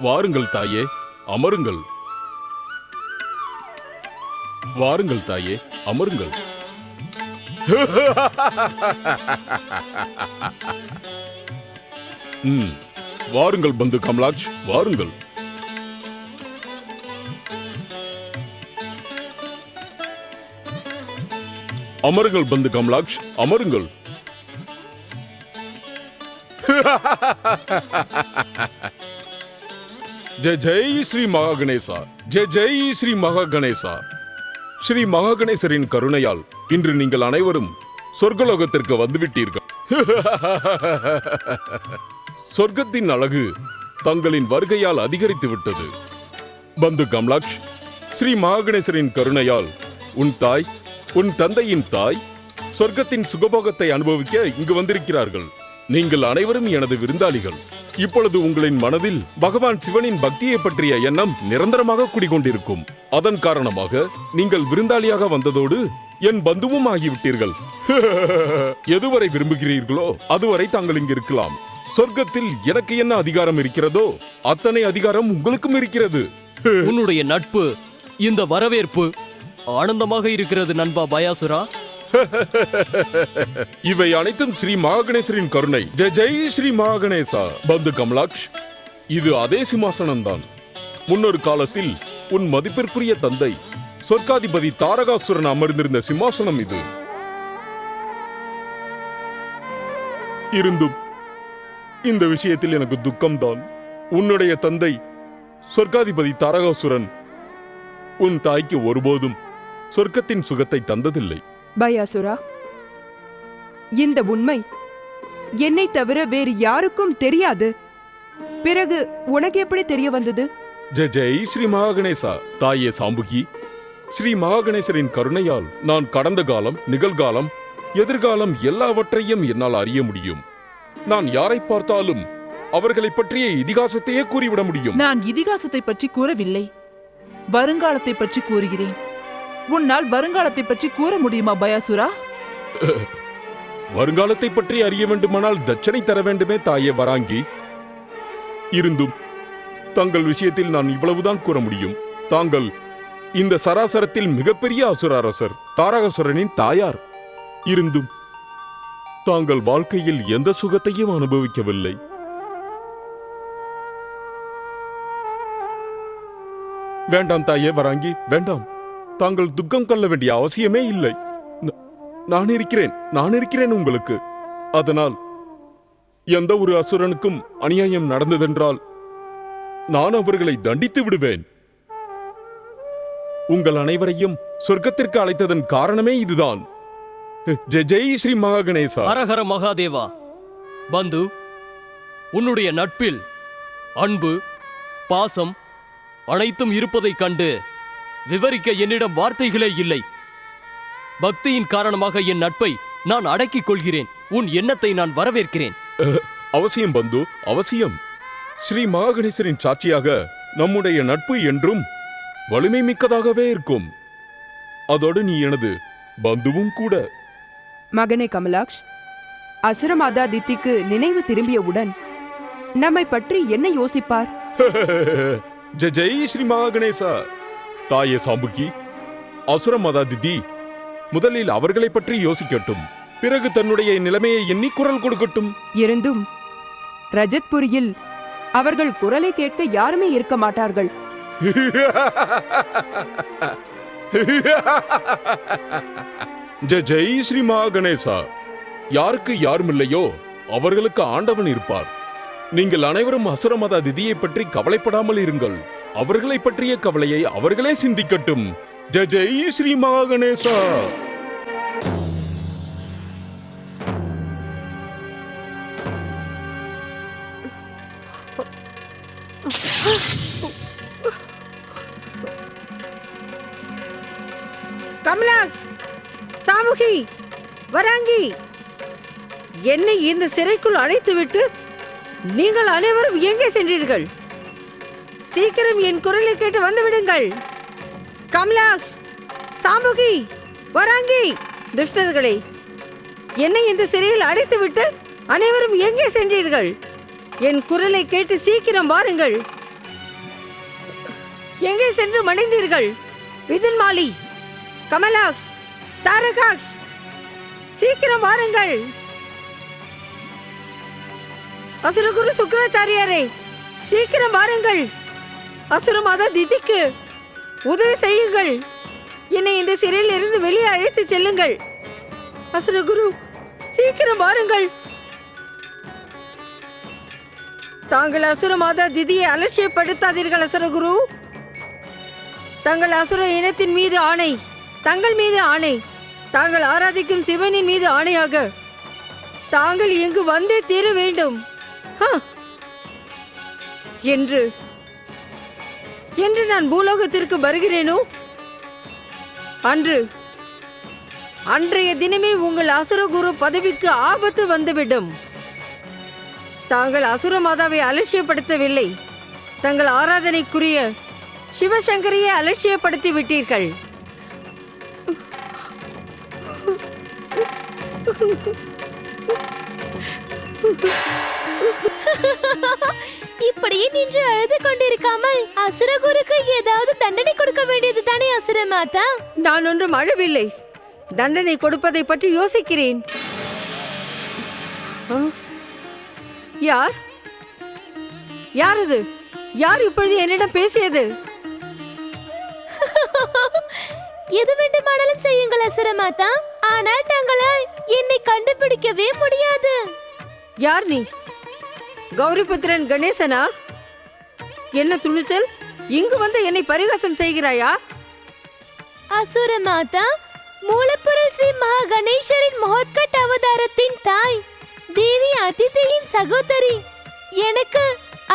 வாருங்கள் தாயே, அமருங்கள். வாருங்கள் தாயே, அமருங்கள். வாருங்கள் பந்து கமலாக்ஷ், வாருங்கள். அமருங்கள் பந்து கமலாக்ஷ், அமருங்கள். ஜெய் ஜெய் ஸ்ரீ மகா கணேசா, ஜெய் ஜெய் ஸ்ரீ மகா கணேசா. ஸ்ரீ மகா கணேசரின் கருணையால் இன்று நீங்கள் அனைவரும் சொர்க்கலோகத்திற்கு வந்துவிட்டீர்கள். சொர்க்கத்தின் அழகு தங்களின் வருகையால் அதிகரித்து விட்டது. பந்து கமலாக்ஷ், ஸ்ரீ மகா கணேசரின் கருணையால் உன் தாய், உன் தந்தையின் தாய் சொர்க்கத்தின் சுகபோகத்தை அனுபவிக்க இங்கு வந்திருக்கிறார்கள். நீங்கள் அனைவரும் எனது விருந்தாளிகள். இப்பொழுது உங்களின் மனதில் பகவான் சிவனின் பக்தியை பற்றிய எண்ணம் நிரந்தரமாக குடிகொண்டிருக்கும். அதன் காரணமாக நீங்கள் விருந்தாளியாக வந்ததோடு என் பந்துவும் ஆகிவிட்டீர்கள். எதுவரை விரும்புகிறீர்களோ அதுவரை தாங்கள் இங்கு இருக்கலாம். சொர்க்கத்தில் எனக்கு என்ன அதிகாரம் இருக்கிறதோ அத்தனை அதிகாரம் உங்களுக்கும் இருக்கிறது. உன்னுடைய நட்பு, இந்த வரவேற்பு ஆனந்தமாக இருக்கிறது நண்பா பயாசுரா. இவை அனைத்தும் ஸ்ரீ மகாகணேசரின் கருணை. ஜெய் ஜெய் ஸ்ரீ மகாகணேசா. பந்து கமலாக்ஷ், இது அதே சிம்மாசனம் தான். முன்னொரு காலத்தில் உன் மதிப்பிற்குரிய தந்தை சொர்க்காதிபதி தாரகாசுரன் அமர்ந்திருந்த சிம்மாசனம் இது. இருந்தும் இந்த விஷயத்தில் எனக்கு துக்கம்தான். உன்னுடைய தந்தை சொர்க்காதிபதி தாரகாசுரன் உன் தாய்க்கு ஒருபோதும் சொர்க்கத்தின் சுகத்தை தந்ததில்லை. பயாசுரா, இந்த உண்மை என்னை தவிர வேறு யாருக்கும் தெரியாது. பிறகு உனக்கு எப்படி தெரிய வந்தது? ஜெய் ஜெய் ஸ்ரீ மகாகணேசா. தாயே சாம்புகி, ஸ்ரீ மகாகணேசரின் கருணையால் நான் கடந்த காலம், நிகழ்காலம், எதிர்காலம் எல்லாவற்றையும் என்னால் அறிய முடியும். நான் யாரை பார்த்தாலும் அவர்களை பற்றிய இதிகாசத்தையே கூறிவிட முடியும். நான் இதிகாசத்தை பற்றி கூறவில்லை, வருங்காலத்தை பற்றி கூறுகிறேன். உன்னால் வருங்காலத்தை பற்றி கூற முடியுமா பயாசுரா? வருங்காலத்தை பற்றி அறிய வேண்டுமானால் தட்சணை தர வேண்டுமே தாயே வராங்கி. இருந்தும் தங்கள் விஷயத்தில் நான் இவ்வளவுதான் கூற முடியும். தாங்கள் இந்த சராசரத்தில் மிகப்பெரிய அசுர அரசர், தாரகாசுரனின் தாயார். இருந்தும் தாங்கள் வாழ்க்கையில் எந்த சுகத்தையும் அனுபவிக்கவில்லை. வேண்டாம் தாயே வராங்கி, வேண்டாம். தாங்கள் துக்கம் கொள்ள வேண்டிய அவசியமே இல்லை. நான் இருக்கிறேன் உங்களுக்கு. அதனால் எந்த ஒரு அசுரனுக்கும் அநியாயம் நடந்ததென்றால் நான் அவர்களை தண்டித்து விடுவேன். உங்கள் அனைவரையும் சொர்க்கத்திற்கு அழைத்ததன் காரணமே இதுதான். ஜெய் ஜெய் ஸ்ரீ மகாகணேசா. ஹரஹர மகாதேவா. பந்து, உன்னுடைய நட்பில் அன்பு, பாசம் அனைத்தும் இருப்பதைக் கண்டு விவரிக்க என்னிடம் வார்த்தைகளே இல்லை. பக்தியின் காரணமாக என் நட்பை நான் அடக்கிக் கொள்கிறேன். உன் எண்ணத்தை நான் வரவேற்கிறேன். அவசியம் பந்து, அவசியம். ஸ்ரீ மகாகணேசரின் சாட்சியாக நம்முடைய நட்பு என்றும் வலிமை மிக்கதாகவே இருக்கும். அதோடு நீ எனது பந்துவும் கூட. மகனே கமலாக்ஷ், அசுரமாதா தித்திக்கு நினைவு திரும்பியவுடன் நம்மை பற்றி என்ன யோசிப்பார்? ஜெய் ஜெய் ஸ்ரீ மகாகணேசா. தாயே சாம்புகி, அசுரமாதா திதி முதலில் அவர்களை பற்றி யோசிக்கட்டும். பிறகு தன்னுடைய நிலைமையை எண்ணி குரல் கொடுக்கட்டும். இருந்தும் ரஜத்புரியில் அவர்கள் குரலை கேட்க யாருமே இருக்க மாட்டார்கள். ஜெய் ஜெய் ஸ்ரீ மகாகணேசா. யாருக்கு யாரும் இல்லையோ அவர்களுக்கு ஆண்டவன் இருப்பார். நீங்கள் அனைவரும் அசுரமதா திதியை பற்றி கவலைப்படாமல் இருங்கள். அவர்களை பற்றிய கவலையை அவர்களே சிந்திக்கட்டும். ஜெய் ஜெய் ஸ்ரீ மகாகணேசா. கமலாக்ஷ், சாமுகி, வராங்கி, என்னை இந்த சிறைக்குள் அடைத்துவிட்டு நீங்கள் அனைவரும் எங்கே சென்றீர்கள்? சீக்கிரம் என் குரலை கேட்டு வந்து விடுங்கள். கமலாக்ஷ், சாமுகி, வராங்கி, துஷ்டர்களே, என்னை இந்த சிறையில் அடைத்துவிட்டு அனைவரும் எங்கே சென்றீர்கள்? என் குரலை கேட்டு சீக்கிரம் வாருங்கள். எங்கே சென்று மடிந்தீர்கள்? விதுன்மாலி, கமலாக்ஷ், தாரகாக்ஷ், சீக்கிரம் வாருங்கள். அசுரகுரு சுக்கராச்சாரியாரே, சீக்கிரம் வாருங்கள். அசுரமாதா திதிக்கு உதவி செய்யுங்கள். என்னை இந்த சிறையில் இருந்து வெளியே அழைத்து செல்லுங்கள். அசுரகுரு, சீக்கிரம் வாருங்கள். தாங்கள் அசுரமாதா திதியை அலட்சியப்படுத்தாதீர்கள் அசுரகுரு. தங்கள் அசுர இனத்தின் மீது ஆணை, தங்கள் மீது ஆணை, தாங்கள் ஆராதிக்கும் சிவனின் மீது ஆணையாக தாங்கள் இங்கு வந்தே தீர வேண்டும் என்று நான் பூலோகத்திற்கு வருகிறேனோ அன்றைய தினமே உங்கள் அசுரகுரு பதவிக்கு ஆபத்து வந்துவிடும். தாங்கள் அசுர மாதாவை அலட்சியப்படுத்தவில்லை, தங்கள் ஆராதனைக்குரிய சிவசங்கரியை அலட்சியப்படுத்தி விட்டீர்கள். இப்படியே நின்று அழுது கொண்டிருக்காமல் அசுரகுருக்கு ஏதாவது தண்டனை கொடுக்க வேண்டியது தானே அசுர மாதா? நான் ஒன்றும் அழவில்லை, தண்டனை கொடுப்பதை பற்றி யோசிக்கிறேன். யார் யார் அது? யார் இப்பொழுது என்னிடம் பேசியது? எது வேண்டுமானாலும் செய்யுங்கள் அசுர மாதா, ஆனால் தங்களால் என்னை கண்டுபிடிக்கவே முடியாது. யார் நீ? கௌரிபுத்திரன் கணேசனா? என்ன துணிச்சல்? இங்கு வந்து என்னை பரிகாசம் செய்கிறாயா? அசுர மாதா, மூலப்பொருள் ஸ்ரீ மகா கணேசரின் மகோத்கட் அவதாரத்தின் தாய் தேவி அதிதியின் சகோதரி. எனக்கு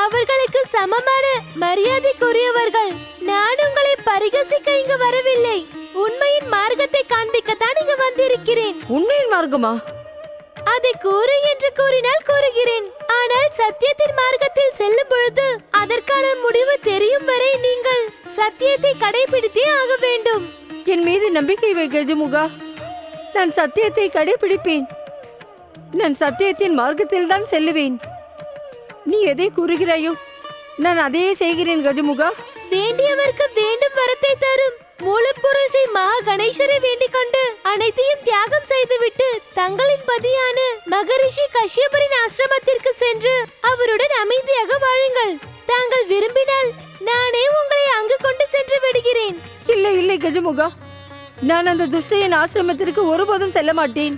அவர்களுக்கு சமமான மரியாதைக்குரியவர்கள். நான் உங்களை பரிகசிக்க இங்கு வரவில்லை, உண்மையின் மார்க்கத்தை காண்பிக்கத்தான் இங்கு வந்திருக்கிறேன். உண்மையின் மார்க்கமா? அதை கூறு என்று கூறினால் கூறுகிறேன். ஆனால் சத்தியத்தின் மார்க்கத்தில் செல்லும் பொழுது அதற்கான முடிவு தெரியும் வரை நீங்கள் சத்தியத்தை கடைபிடித்தே ஆக வேண்டும். என் மீது நம்பிக்கை வை கஜமுகா. நான் சத்தியத்தை கடைபிடிப்பேன். நான் சத்தியத்தின் மார்க்கத்தில் தான் செல்லுவேன். நீ எதை கூறுகிறாயோ நான் அதையே செய்கிறேன் கஜமுகா. வேண்டியவருக்கு வேண்டும் வரத்தை தரும் மூலப்பொருள் ஸ்ரீ மகா கணேசரை வேண்டிக் கொண்டு அனைத்தையும் தியாகம் செய்துவிட்டு தங்களின் பதியான மகரிஷி கஷ்யபரின் ஆசிரமத்திற்கு சென்று அவருடன் அமைதியாக வாழுங்கள். தாங்கள் விரும்பினால் நானே உங்களை அங்கு கொண்டு சென்று விடுகிறேன். இல்லை இல்லை கஜமுகா, நான் அந்த துஷ்டையின் ஆசிரமத்திற்கு ஒருபோதும் செல்ல மாட்டேன்.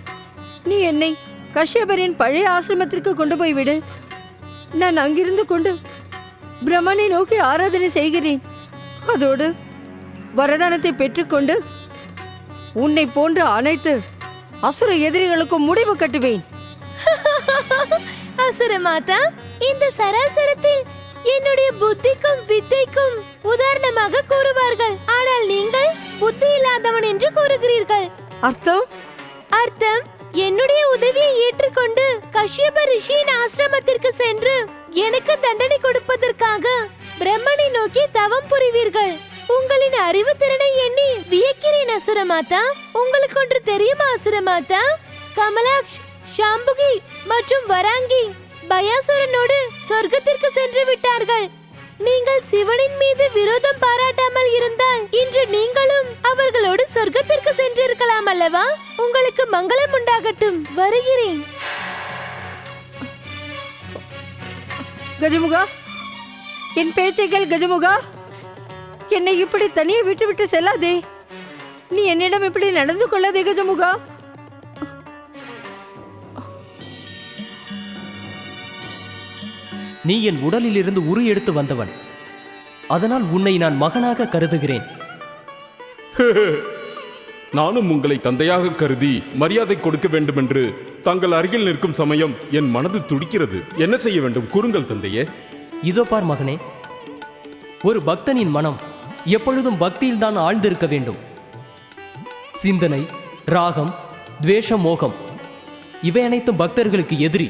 நீ என்னை கஷ்யபரின் பழைய ஆசிரமத்திற்கு கொண்டு போய் விடு. நான் அங்கிருந்து கொண்டு பிரம்மனை நோக்கி ஆராதனை செய்கிறேன். அதோடு வரதானத்தை பெற்றுக்கொண்டு உன்னை போன்ற அனைத்து அசுர எதிரிகளுக்கும் முடிவு கட்டுவேன். அசுர மாதா, இந்த சராசரத்தில் என்னுடைய புத்திக்கும் வித்தைக்கும் உதாரணமாக கூறுவார்கள். ஆனால் நீங்கள் புத்தி இல்லாதவன் என்று கூறுகிறீர்கள். அர்த்தம்? அர்த்தம், என்னுடைய உதவியை ஏற்றுக்கொண்டு கஷ்யப ரிஷியின் ஆசிரமத்திற்கு சென்று எனக்கு தண்டனை கொடுப்பதற்காக பிரம்மனை நோக்கி தவம் புரிவீர்கள். உங்களின் அறிவு திறனை எண்ணி வியக்கிறேன் அசுர மாதா. உங்களுக்கு ஒன்று தெரியுமா அசுர மாதா? கமலாக்ஷ், ஷாம்புகி மற்றும் வராங்கி பயாசுரனோடு சொர்க்கத்திற்கு சென்று விட்டார்கள். நீங்கள் சிவனின் மீது விரோதம் பாராட்டாமல் இருந்தால் இன்று நீங்களும் அவர்களோடு சொர்க்கத்திற்கு சென்றிருக்கலாம் அல்லவா? உங்களுக்கு மங்களம் உண்டாகட்டும். வருகிறேன். கஜமுகா, என் பேச்சைகள் கஜமுகா. என்னை இப்படி தனியே விட்டு விட்டு செல்லாதே. நீ என்னிடம் இப்படி நடந்து கொள்ளாதே கஜமுகா. நீ என் உடலில் இருந்து உரு எடுத்து வந்தவன், அதனால் உன்னை நான் மகனாக கருதுகிறேன். நானும் உங்களை தந்தையாக கருதி மரியாதை கொடுக்க வேண்டும் என்று தங்கள் அருகில் நிற்கும் சமயம் என் மனது துடிக்கிறது. என்ன செய்ய வேண்டும் கூறுங்கள் தந்தையே. இதோ பார் மகனே, ஒரு பக்தனின் மனம் எப்பொழுதும் பக்தியில் தான் ஆழ்ந்திருக்க வேண்டும். சிந்தனை, ராகம், துவேஷம், மோகம் இவை அனைத்தும் பக்தர்களுக்கு எதிரி.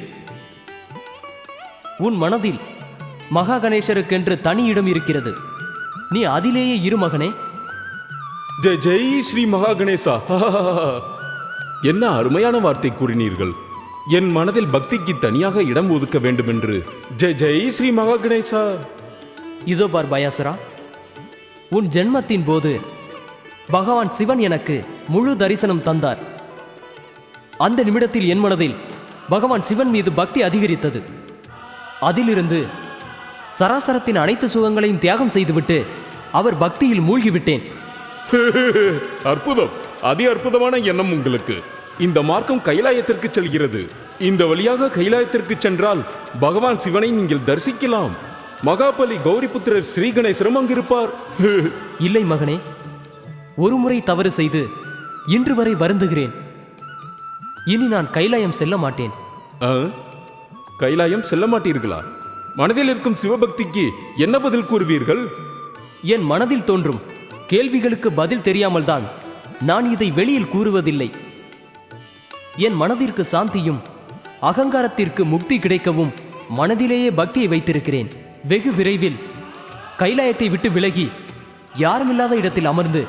உன் மனதில் மகா கணேசருக்கென்று தனி இடம் இருக்கிறது. நீ அதிலேயே இரு மகனே. ஜெய் ஜெய் ஸ்ரீ மகா கணேசா. என்ன அருமையான வார்த்தை கூறினீர்கள். என் மனதில் பக்திக்கு தனியாக இடம் ஒதுக்க வேண்டும் என்று. ஜெய் ஜெய் ஸ்ரீ மகா கணேசா. இதோ பார் பயாசுரா, உன் ஜென்மத்தின் போது பகவான் சிவன் எனக்கு முழு தரிசனம் தந்தார். அந்த நிமிடத்தில் என் மனதில் பகவான் சிவன் மீது பக்தி அதிகரித்தது. அதிலிருந்து சராசரத்தின் அனைத்து சுகங்களையும் தியாகம் செய்துவிட்டு அவர் பக்தியில் மூழ்கிவிட்டேன். அற்புதம், அதி அற்புதமான எண்ணம் உங்களுக்கு. இந்த மார்க்கம் கைலாயத்திற்கு செல்கிறது. இந்த வழியாக கைலாயத்திற்கு சென்றால் பகவான் சிவனை நீங்கள் தரிசிக்கலாம். மகாபலி கௌரிபுத்திரர் ஸ்ரீ கணேசரும் அங்கிருப்பார். இல்லை மகனே, ஒரு முறை தவறு செய்து இன்று வரை வருந்துகிறேன். இனி நான் கைலாயம் செல்ல மாட்டேன். கைலாயம் செல்ல மாட்டீர்களா? மனதில் இருக்கும் சிவபக்திக்கு என்ன பதில் கூறுவீர்கள்? என் மனதில் தோன்றும் கேள்விகளுக்கு பதில் தெரியாமல் தான் நான் இதை வெளியில் கூறுவதில்லை. என் மனதிற்கு சாந்தியும் அகங்காரத்திற்கு முக்தி கிடைக்கவும் மனதிலேயே பக்தியை வைத்திருக்கிறேன். வெகு விரைவில் கைலாயத்தை விட்டு விலகி யாருமில்லாத இடத்தில் அமர்ந்து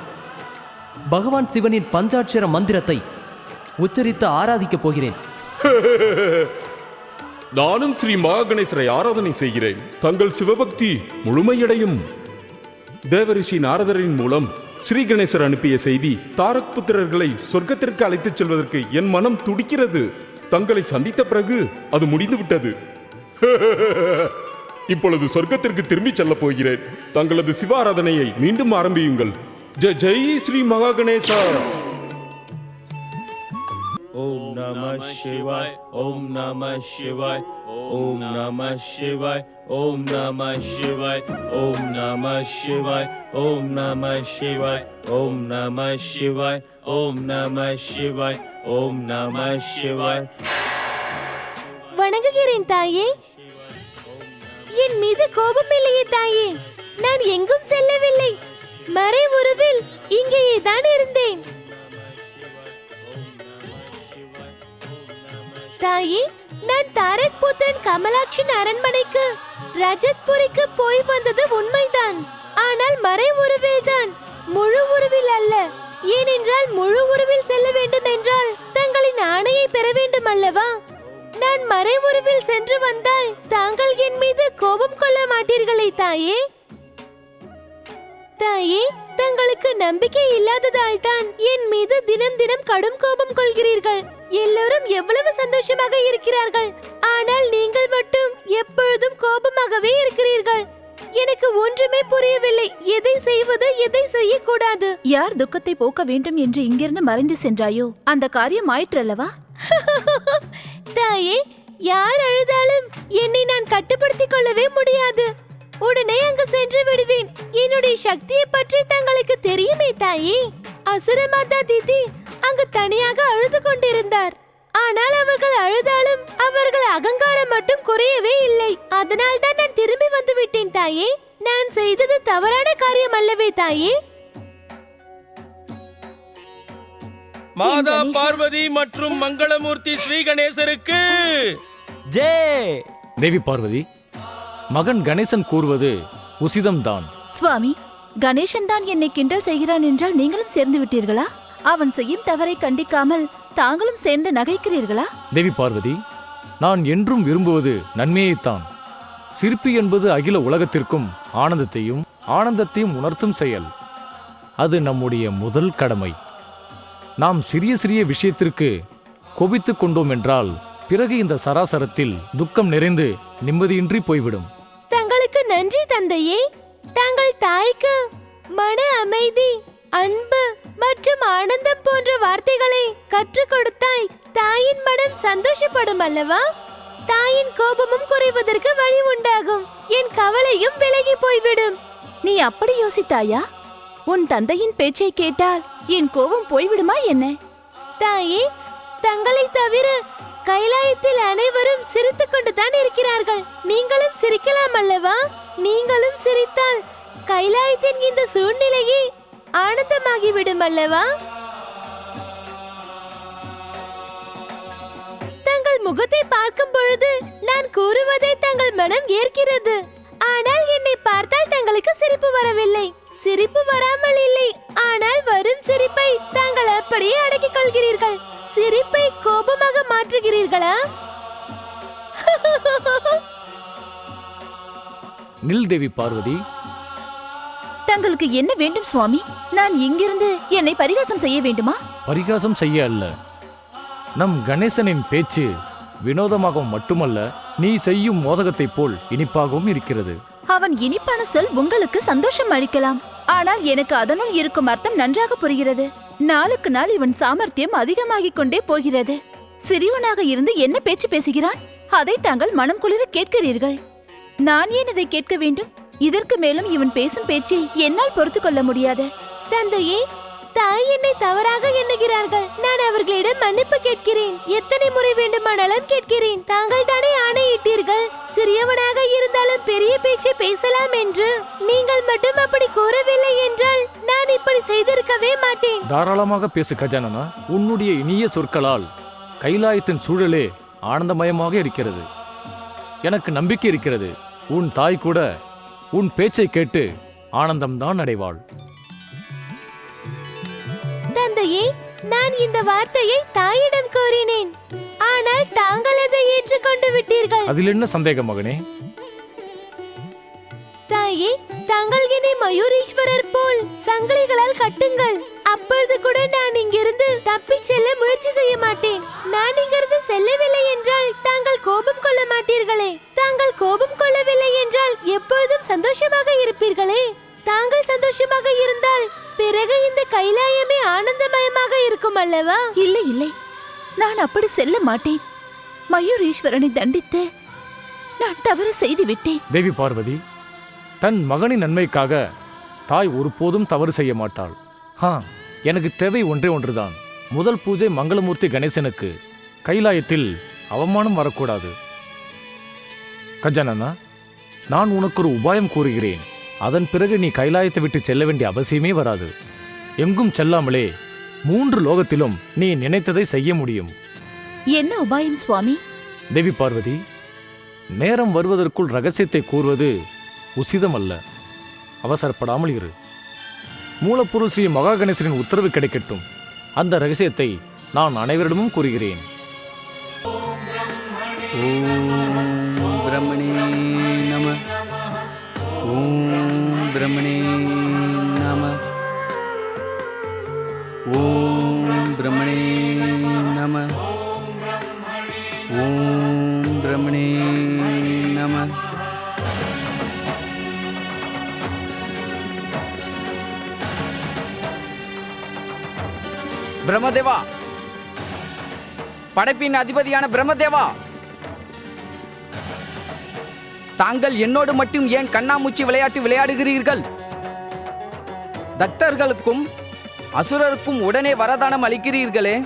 பகவான் சிவனின் பஞ்சாட்சர மந்திரத்தை உச்சரித்து ஆராதிக்கப் போகிறேன். நானும் ஸ்ரீ மகா கணேசரை ஆராதனை செய்கிறேன். தங்கள் சிவபக்தி முழுமையடையும். தேவரிஷி நாரதரின் மூலம் ஸ்ரீ கணேசர் அனுப்பிய செய்தி தாரக் புத்திரர்களை சொர்க்கத்திற்கு அழைத்துச் செல்வதற்கு என் மனம் துடிக்கிறது. தங்களை சந்தித்த பிறகு அது முடிந்துவிட்டது. இப்பொழுது சொர்க்கத்திற்கு திரும்பி செல்ல போகிறேன். தங்களது சிவ ஆராதனையை மீண்டும் ஆரம்பியுங்கள். ஜெய் ஜெய் ஸ்ரீ மகா Ganesha. Om Namah Shivaya, Om Namah Shivaya, Om Namah Shivaya, Om Namah Shivaya, Om Namah Shivaya, Om Namah Shivaya, Om Namah Shivaya, Om Namah Shivaya, Om Namah Shivaya. வணங்குகிறேன் தாயே. என் மீது கோபம் இல்லையே தாயே. நான் எங்கும் செல்லவில்லை. மறை உருவில் இங்கேயே தான் இருந்தேன். தாயே, நான் தாரக் புத்திரன் கமலாட்சியின் அரண்மனைக்கு ரஜத்புரிக்கு போய் வந்தது உண்மைதான். ஆனால் மறை உருவில் தான், முழு உருவில் அல்ல. ஏனென்றால் முழு உருவில் செல்ல வேண்டும் என்றால் தங்களின் ஆணையை பெற வேண்டும் அல்லவா? நான் மறை உருவில் சென்று வந்தால் தாங்கள் என் மீது கோபம் கொள்ள மாட்டீர்களே தாயே. தாயே, தங்களுக்கு நம்பிக்கை இல்லாததால் தான் என் மீது தினம் தினம் கடும் கோபம் கொள்கிறீர்கள். எல்லோரும் எவ்வளவு சந்தோஷமாக இருக்கிறார்கள், ஆனால் நீங்கள் மட்டும் எப்பொழுதும் கோபமாகவே இருக்கிறீர்கள். எனக்கு ஒன்றுமே புரியவில்லை. எதை செய்வது, எதை செய்யக்கூடாது? யார் துக்கத்தை போக்க வேண்டும் என்று இங்கிருந்து மறைந்து சென்றாயோ அந்த காரியம் ஆயிற்றல்லவா? தாயே, யார் அழுதாலும் என்னை நான் கட்டுப்படுத்திக் கொள்ளவே முடியாது. உடனே அங்கு சென்று விடுவேன். என்னுடைய சக்தியை பற்றி தங்களுக்கு தெரியுமே தாயே. அசுரமாதா தீதி அங்கு தனியாக அழுது கொண்டிருந்தார். ஆனால் அவர்கள் அழுதாலும் அவர்கள் அகங்காரம் மட்டும் குறையவே இல்லை. அதனால் தான் நான் திரும்பி வந்து விட்டேன் தாயே. நான் செய்தது தவறான காரியம் அல்லவே தாயே. மாதா பார்வதி மற்றும் மங்களமூர்த்தி ஸ்ரீ கணேசருக்கு ஜெய். தேவி பார்வதி, மகன் கணேசன் கூறுவது உசிதம்தான். சுவாமி, கணேசன் தான் என்னை கிண்டல் செய்கிறான் என்றால் நீங்களும் சேர்ந்து விட்டீர்களா? அவன் செய்யும் தவறை கண்டிக்காமல் தாங்களும் சேர்ந்து நகைக்கிறீர்களா? தேவி பார்வதி, நான் என்றும் விரும்புவது நன்மையைத்தான். சிற்பி என்பது அகில உலகத்திற்கும் ஆனந்தத்தையும் ஆனந்தத்தையும் உணர்த்தும் செயல். அது நம்முடைய முதல் கடமை. நாம் சிறிய சிறிய விஷயத்திற்கு கோபித்துக் கொண்டோம் என்றால் பிறகு இந்த சராசரத்தில் துக்கம் நிறைந்து நிம்மதியின்றி போய்விடும். தங்களுக்கு நன்றி தந்தையே. தாங்கள் தாய்க்கு மன அமைதி, அன்பு மற்றும் ஆனந்தம் போன்ற வார்த்தைகளை கற்றுக் கொடுத்தால் தாயின் மனம் சந்தோஷப்படும் அல்லவா? தாயின் கோபமும் குறைவதற்கு வழி உண்டாகும். என் கவலையும் விலகி போய்விடும். நீ அப்படி யோசித்தாயா? உன் தந்தையின் பேச்சை கேட்டால் என் கோபம் போய்விடுமா என்ன? தாயே, தங்களை தவிர கைலாயத்தில் அனைவரும் சிரித்துக் கொண்டுதான் இருக்கிறார்கள். நீங்களும் சிரிக்கலாம் அல்லவா? நீங்களும் சிரித்தால் கைலாயத்தின் இந்த சூழ்நிலையே ஆனந்தமாகிவிடும் அல்லவா? தங்கள் முகத்தை பார்க்கும் பொழுது நான் கூறுவதை தங்கள் மனம் ஏற்கிறது. ஆனால் என்னை பார்த்தால் தங்களுக்கு சிரிப்பு வரவில்லை. சிரிப்பு வராமல் இல்லை, ஆனால் வரும் சிரிப்பை தாங்கள் அப்படியே அடக்கிக் கொள்கிறீர்கள். சிரிப்பை கோபமாக மாற்றுகிறீர்களா? நில் தேவி பார்வதி. தங்களுக்கு என்ன வேண்டும் சுவாமி? நான் இங்கிருந்து என்னை பரிகாசம் செய்ய வேண்டுமா? பரிகாசம் செய்ய அல்ல. நம் கணேசனின் பேச்சு வினோதமாகவும் மட்டுமல்ல, நீ செய்யும் மோதகத்தைப் போல் இனிப்பாகவும் இருக்கிறது. அவன் இனிப்பான சொல் உங்களுக்கு சந்தோஷம் அளிக்கலாம், ஆனால் எனக்கு அதனுள் இருக்கும் அர்த்தம் நன்றாக புரிகிறது. நாளுக்கு நாள் இவன் சாமர்த்தியம் அதிகமாகிக் கொண்டே போகிறது. சிறியவனாக இருந்து என்ன பேச்சு பேசுகிறான்? அதை தாங்கள் மனம் குளிர கேட்கிறீர்கள். நான் ஏன் இதை கேட்க வேண்டும்? இதற்கு மேலும் இவன் பேசும் பேச்சை என்னால் பொறுத்து கொள்ள முடியாது. தந்தையே, தாய் என்னை தவறாக எண்ணுகிறார்கள். நான் அவர்களிடம் மன்னிப்பு கேட்கிறேன். எத்தனை முறை வேண்டுமானாலும் கேட்கிறேன். தாங்கள் தானே ஆணையிட்டீர்கள், சிறியவனாக இருந்தாலும் பெரிய பேச்சை பேசலாம் என்று. நீங்கள் மட்டும் அப்படி கூறவில்லை என்றால் நான் இப்படி செய்திருக்கவே மாட்டேன். தாராளமாக பேசு கஜானனா. உன்னுடைய இனிய சொற்களால் கைலாயத்தின் சூழலே ஆனந்தமயமாக இருக்கிறது. எனக்கு நம்பிக்கை இருக்கிறது, உன் தாய் கூட உன் பேச்சை கேட்டு ஆனந்தம்தான் அடைவாள். தந்தையே, நான் இந்த வார்த்தையை தாயிடம் கூறினேன், ஆனால் தாங்கள் அதை ஏற்றுக்கொண்டு விட்டீர்கள். அதில் என்ன சந்தேகம் மகனே? தாயே, தாங்கள் என்னை மயூரீஸ்வரர் போல் சங்கிலிகளால் கட்டுங்கள். அப்பொழுது கூட நான் இங்கிருந்து தப்பிச் செல்ல முயற்சி செய்ய மாட்டேன். நான் இங்கிருந்து செல்லவில்லை என்றால் தாங்கள் கோபம் கொள்ள மாட்டீர்களே. தாங்கள் கோபம் கொள்ளவில்லை என்றால் எப்பொழுதும் சந்தோஷமாக இருப்பீர்களே. தாங்கள் சந்தோஷமாக இருந்தால் பிறகு இந்த கைலாயமே ஆனந்தமயமாக இருக்கும் அல்லவா? இல்லை இல்லை, நான் அப்படி செல்ல மாட்டேன். மயூரீஸ்வரனை தண்டித்து நான் தவறு செய்து விட்டேன். தேவி பார்வதி, தன் மகனின் நன்மைக்காக தாய் ஒருபோதும் தவறு செய்ய மாட்டாள். எனக்கு தேவை ஒன்றே ஒன்றுதான். முதல் பூஜை மங்களமூர்த்தி கணேசனுக்கு. கைலாயத்தில் அவமானம் வரக்கூடாது. கஜானனா, நான் உனக்கு ஒரு உபாயம் கூறுகிறேன். அதன் பிறகு நீ கைலாயத்தை விட்டு செல்ல வேண்டிய அவசியமே வராது. எங்கும் செல்லாமலே 3 லோகத்திலும் நீ நினைத்ததை செய்ய முடியும். என்ன உபாயம் சுவாமி? தேவி பார்வதி, நேரம் வருவதற்குள் ரகசியத்தை கூறுவது உசிதமல்ல. அவசரப்படாமல் இரு. மூலப்பொருள் ஸ்ரீ மகா கணேசனின் உத்தரவு கிடைக்கட்டும். அந்த ரகசியத்தை நான் அனைவரிடமும் கூறுகிறேன். ஓம் பிரம்மணே நம. ஓம் பிரம்மணே நம. ஓம் பிரம்மணே நம. ஓம் பிரம்மணே நம. பிரம்மதேவா, படைப்பின் அதிபதியான பிரம்மதேவா, தாங்கள் என்னோடு மட்டும் ஏன் கண்ணாமூச்சி விளையாட்டு விளையாடுகிறீர்கள்? தக்தர்களுக்கும் அசுரருக்கும் உடனே வரதானம் அளிக்கிறீர்களே,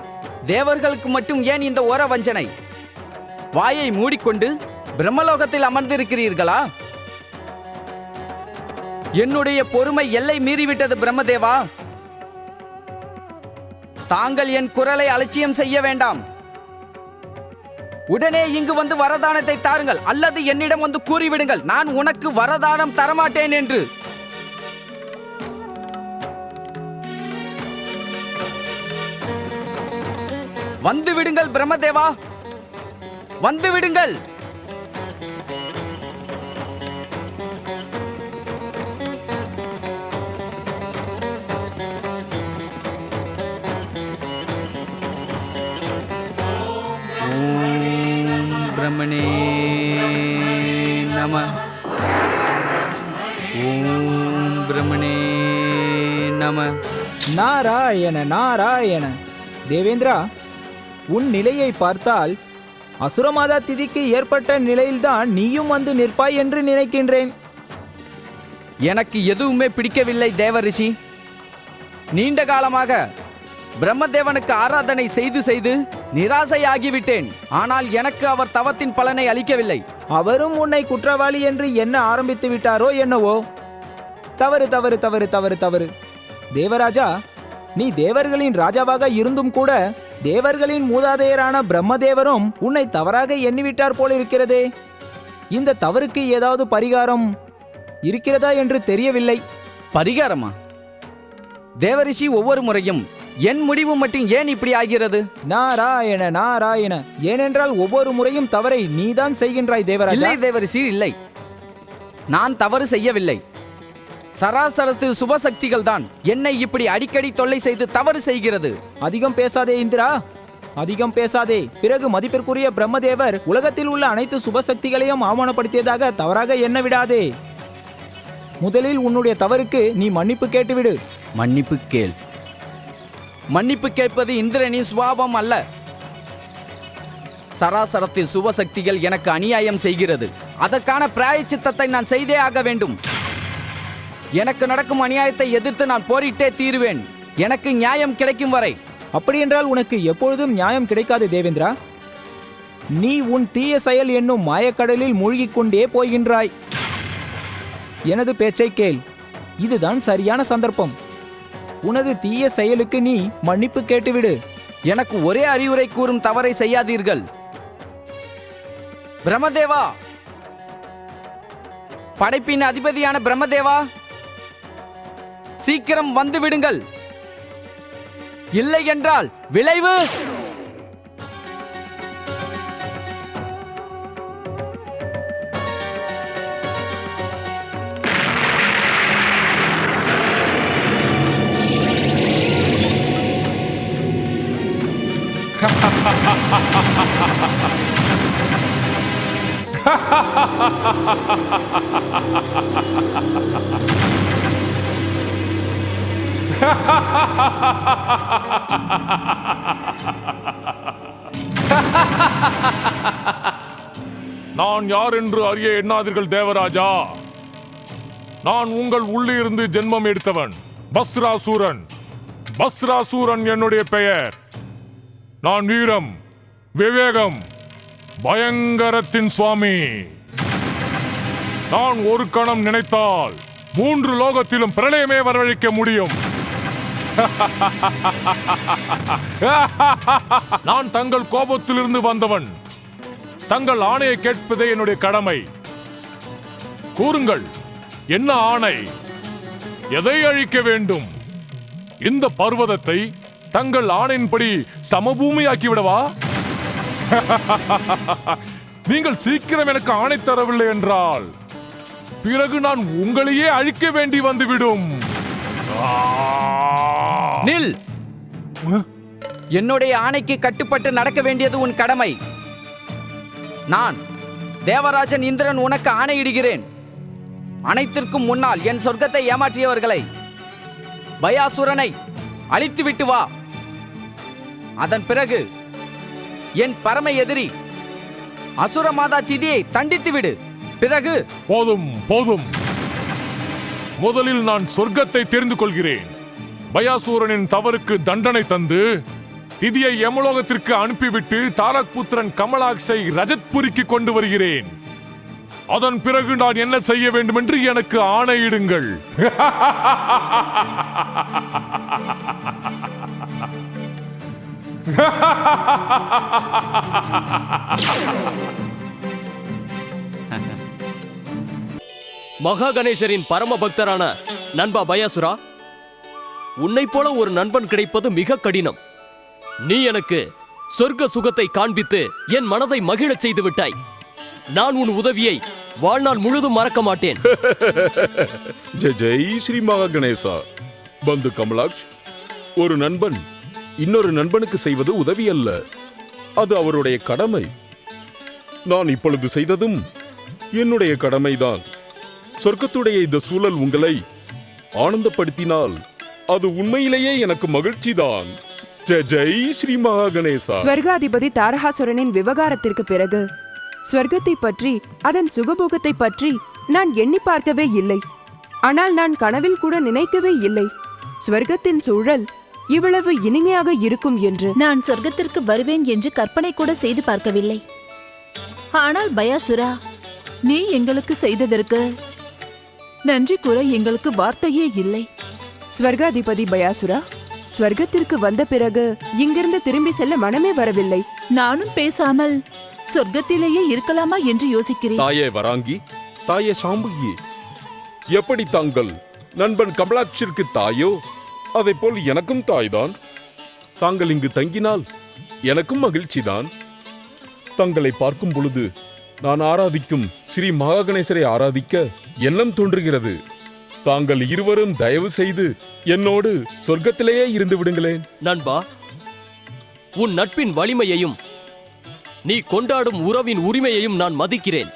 தேவர்களுக்கு மட்டும் ஏன் இந்த ஓர வஞ்சனை? வாயை மூடிக்கொண்டு பிரம்மலோகத்தில் அமர்ந்திருக்கிறீர்களா? என்னுடைய பொறுமை எல்லை மீறிவிட்டது பிரம்மதேவா. தாங்கள் என் குரலை அலட்சியம் செய்ய வேண்டாம். உடனே இங்கு வந்து வரதானத்தை தாருங்கள், அல்லது என்னிடம் வந்து கூறிவிடுங்கள், நான் உனக்கு வரதானம் தரமாட்டேன் என்று. வந்து விடுங்கள் பிரம்மதேவா, வந்து விடுங்கள். பிரம்மணே நம. ஓம் பிரம்மணே நம. நாராயண நாராயண. தேவேந்திரா, உன் நிலையை பார்த்தால் அசுரமாதா திதிக்கு ஏற்பட்ட நிலையில்தான் நீயும் வந்து நிற்பாய் என்று நினைக்கின்றேன். எனக்கு எதுவுமே பிடிக்கவில்லை தேவரிஷி. நீண்ட காலமாக பிரம்மதேவனுக்கு ஆராதனை செய்து செய்து நிராசையாகிவிட்டேன். ஆனால் எனக்கு அவர் தவத்தின் பலனை அளிக்கவில்லை. அவரும் உன்னை குற்றவாளி என்று என்ன ஆரம்பித்து விட்டாரோ என்னவோ. தவறு தவறு தவறு தவறு தவறு. தேவராஜா, நீ தேவர்களின் ராஜாவாக இருந்தும் கூட தேவர்களின் மூதாதையரான பிரம்மதேவரும் உன்னை தவறாக எண்ணிவிட்டார் போல் இருக்கிறதே. இந்த தவறுக்கு ஏதாவது பரிகாரம் இருக்கிறதா என்று தெரியவில்லை. பரிகாரமா? தேவரிஷி ஒவ்வொரு முறையும் என் முடிவு மட்டும் ஏன் இப்படி ஆகிறது? நாராயண நாராயண. ஏனென்றால் ஒவ்வொரு முறையும் தவறை நீதான் செய்கின்றாய் தேவராஜா. இல்லை தேவரிசி, இல்லை, நான் தவறு செய்யவில்லை. சராசரத்து சுபசக்திகள் தான் என்னை இப்படி அடிக்கடி தொல்லை செய்து தவறு செய்கிறது. அதிகம் பேசாதே இந்திரா, அதிகம் பேசாதே. பிறகு மதிப்பிற்குரிய பிரம்மதேவர் உலகத்தில் உள்ள அனைத்து சுபசக்திகளையும் அவமானப்படுத்தியதாக தவறாக எண்ண விடாதே. முதலில் உன்னுடைய தவறுக்கு நீ மன்னிப்பு கேட்டுவிடு. மன்னிப்பு கேள். மன்னிப்பு கேட்பது இந்திரனின் சுபாவம் அல்ல. சராசரத்தின் சுபசக்திகள் எனக்கு அநியாயம் செய்கிறது. அதற்கான பிராயச்சித்தத்தை நான் செய்தே ஆக வேண்டும். எனக்கு நடக்கும் அநியாயத்தை எதிர்த்து நான் போரிட்டே தீருவேன், எனக்கு நியாயம் கிடைக்கும் வரை. அப்படியென்றால் உனக்கு எப்பொழுதும் நியாயம் கிடைக்காது தேவேந்திரா. நீ உன் தீய செயல் என்னும் மாயக்கடலில் மூழ்கிக் கொண்டே போகின்றாய். எனது பேச்சை கேள், இதுதான் சரியான சந்தர்ப்பம். உனது தீய செயலுக்கு நீ மன்னிப்பு கேட்டுவிடு. எனக்கு ஒரே அறிவுரை கூறும் தவறை செய்யாதீர்கள். பிரம்மதேவா, படைப்பின் அதிபதியான பிரம்மதேவா, சீக்கிரம் வந்து விடுங்கள். இல்லை என்றால் விளைவு. நான் யார் என்று அறிய எண்ணாதீர்கள் தேவராஜா. நான் உங்கள் உள்ளிருந்து ஜென்மம் எடுத்தவன், பஸ்ராசூரன். பஸ்ராசூரன் என்னுடைய பெயர். நான் வீரம், விவேகம், பயங்கரத்தின் சுவாமி. நான் ஒரு கணம் நினைத்தால் 3 லோகத்திலும் பிரளயமே வரவழைக்க முடியும். நான் தங்கள் கோபத்திலிருந்து வந்தவன். தங்கள் ஆணையை கேட்பதே என்னுடைய கடமை. கூறுங்கள், என்ன ஆணை? எதை அழிக்க வேண்டும்? இந்த பர்வதத்தை தங்கள் ஆணையின்படி சமபூமியாக்கி விடவா? நீங்கள் சீக்கிரம் எனக்கு ஆணை தரவில்லை என்றால் பிறகு நான் உங்களையே அழிக்க வேண்டி வந்துவிடும். நில். என்னுடைய ஆணைக்கு கட்டுப்பட்டு நடக்க வேண்டியது உன் கடமை. நான் தேவராஜன் இந்திரன் உனக்கு ஆணையிடுகிறேன். அனைத்திற்கும் முன்னால் என் சொர்க்கத்தை ஏமாற்றியவர்களை, பயாசுரனை அழித்து விட்டு வா. அதன் பிறகு என் பரம எதிரி அசுரமாதா திதியை தண்டித்து விடு. பிறகு போதும் போதும். முதலில் நான் சொர்க்கத்தை தெரிந்து கொள்கிறேன். பயாசூரனின் தவறுக்கு தண்டனை தந்து திதியை யமலோகத்திற்கு அனுப்பிவிட்டு தாரக் புத்திரன் கமலாக்ஷை ரஜத்புரிக்கு கொண்டு வருகிறேன். அதன் பிறகு நான் என்ன செய்ய வேண்டும் என்று எனக்கு ஆணையிடுங்கள். மகா கணேசரின் பரம பக்தரான நண்பா பயாசுரா, உன்னை போல ஒரு நண்பன் கிடைப்பது மிக கடினம். நீ எனக்கு சொர்க்க சுகத்தை காண்பித்து என் மனதை மகிழச் செய்து விட்டாய். நான் உன் உதவியை வாழ்நாள் முழுதும் மறக்க மாட்டேன். ஜெய் ஜெய் ஸ்ரீ மகா கணேசா. பந்து கமலாக்ஷ், ஒரு நண்பன் இன்னொரு நண்பனுக்கு செய்வது உதவி அல்ல, அது அவருடைய கடமை. நான் இப்பொழுது செய்ததும் என்னுடைய கடமைதான். சொர்க்கத்துடைய இந்த சூழல் உங்களை ஆனந்தப்படுத்தினால் அது உண்மையிலேயே எனக்கு மகிழ்ச்சிதான். ஜெய் ஜெய் ஸ்ரீ மகா கணேசா. ஸ்வர்காதிபதி தாரகாசுரனின் விவகாரத்திற்கு பிறகு ஸ்வர்க்கத்தை பற்றி, அதன் சுகபோகத்தை பற்றி நான் எண்ணி பார்க்கவே இல்லை. ஆனால் நான் கனவில் கூட நினைக்கவே இல்லை ஸ்வர்க்கத்தின் சூழல் இவ்வளவு இனிமையாக இருக்கும் என்று. நான் சொர்க்கத்திற்கு வருவேன் என்று கற்பனை கூட செய்து பார்க்கவில்லை. ஆனால் பயாசுரா, நீ எங்களுக்கு செய்ததற்கு நன்றி கூற எங்களுக்கு வார்த்தையே இல்லை. ஸ்வர்காதிபதி பயாசுரா, ஸ்வர்க்கத்திற்கு வந்த பிறகு இங்கிருந்து திரும்பி செல்ல மனமே வரவில்லை. நானும் பேசாமல் சொர்க்கத்திலேயே இருக்கலாமா என்று யோசிக்கிறேன். தாயே வராங்கி, தாயே சாம்புகி, எப்படி தாங்கள் நண்பன் கமலாட்சிற்கு தாயோ அதை போல் எனக்கும் தாய்தான். தாங்கள் இங்கு தங்கினால் எனக்கும் மகிழ்ச்சிதான். தங்களை பார்க்கும் பொழுது நான் ஆராதிக்கும் ஸ்ரீ மகாகணேசரை ஆராதிக்க எண்ணம் தோன்றுகிறது. தாங்கள் இருவரும் தயவு செய்து என்னோடு சொர்க்கத்திலேயே இருந்து விடுங்களேன். நண்பா, உன் நட்பின் வலிமையையும் நீ கொண்டாடும் உறவின் உரிமையையும் நான் மதிக்கிறேன்.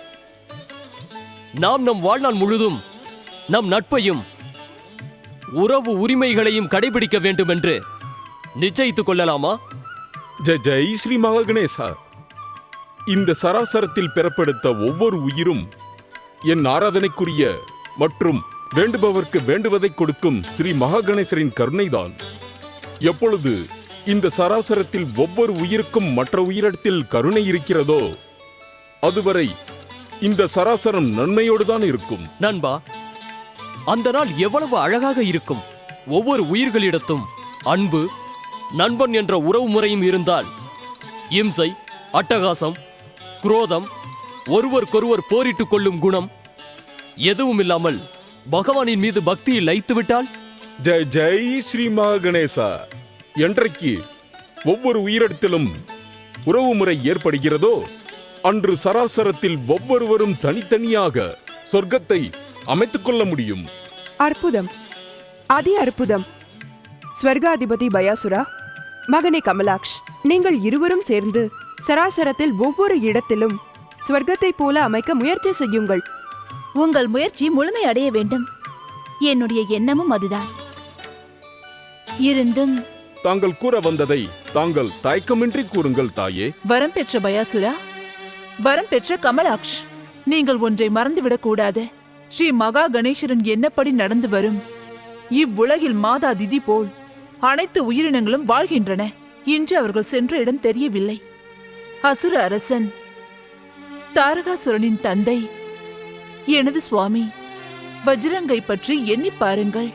நாம் நம் வாழ்நாள் முழுதும் நம் நட்பையும் உறவு உரிமைகளையும் கடைபிடிக்க வேண்டும் என்று நிச்சயித்துக் கொள்ளலாமா? ஜெய் ஜெய் ஸ்ரீ மகாகணேசா. இந்த சராசரத்தில் பெறப்படுத்த ஒவ்வொரு உயிரும் என் ஆராதனைக்குரிய மற்றும் வேண்டுபவர்க்கு வேண்டுவதை கொடுக்கும் ஸ்ரீ மகாகணேசரின் கருணைதான். எப்பொழுது இந்த சராசரத்தில் ஒவ்வொரு உயிருக்கும் மற்ற உயிரிடத்தில் கருணை இருக்கிறதோ அதுவரை இந்த சராசரம் நன்மையோடுதான் இருக்கும். நண்பா, அந்த நாள் எவ்வளவு அழகாக இருக்கும். ஒவ்வொரு உயிர்களிடத்தும் அன்பு, நண்பன் என்ற உறவு முறையும் இருந்தால் இம்சை, அட்டகாசம், குரோதம், ஒருவருக்கொருவர் போரிட்டுக் கொள்ளும் குணம் எதுவும் இல்லாமல் பகவானின் மீது பக்தியில் லயித்துவிட்டால்? ஜெய் ஜெய் ஸ்ரீ மகாகணேசா. என்றைக்கு ஒவ்வொரு உயிரிடத்திலும் உறவு முறை ஏற்படுகிறதோ அன்று சராசரத்தில் ஒவ்வொருவரும் தனித்தனியாக சொர்க்கத்தை அமைத்துக் கொள்ள முடியும். அற்புதம், அதி அற்புதம். ஸ்வர்காதிபதி பயாசுரா, மகனே கமலாக்ஷ், நீங்கள் இருவரும் சேர்ந்து சராசரத்தில் ஒவ்வொரு இடத்திலும் ஸ்வர்க்கத்தைப் போல அமைக்க முயற்சி செய்யுங்கள். உங்கள் முயற்சி முழுமை அடைய வேண்டும். என்னுடைய எண்ணமும் அதுதான். இருந்தும் தாங்கள் கூற வந்ததை தாங்கள் தயக்கமின்றி கூறுங்கள் தாயே. வரம் பெற்ற பயாசுரா, வரம் பெற்ற கமலாக்ஷ், நீங்கள் ஒன்றை மறந்துவிடக் கூடாது. ஸ்ரீ மகா கணேசரின் எண்ணப்படி நடந்து வரும் இவ்வுலகில் மாதா திதி போல் அனைத்து உயிரினங்களும் வாழ்கின்றன. இன்று அவர்கள் சென்ற இடம் தெரியவில்லை. அசுர அரசன் தாரகாசுரனின் தந்தை எனது சுவாமி வஜ்ரங்கை பற்றி எண்ணி பாருங்கள்.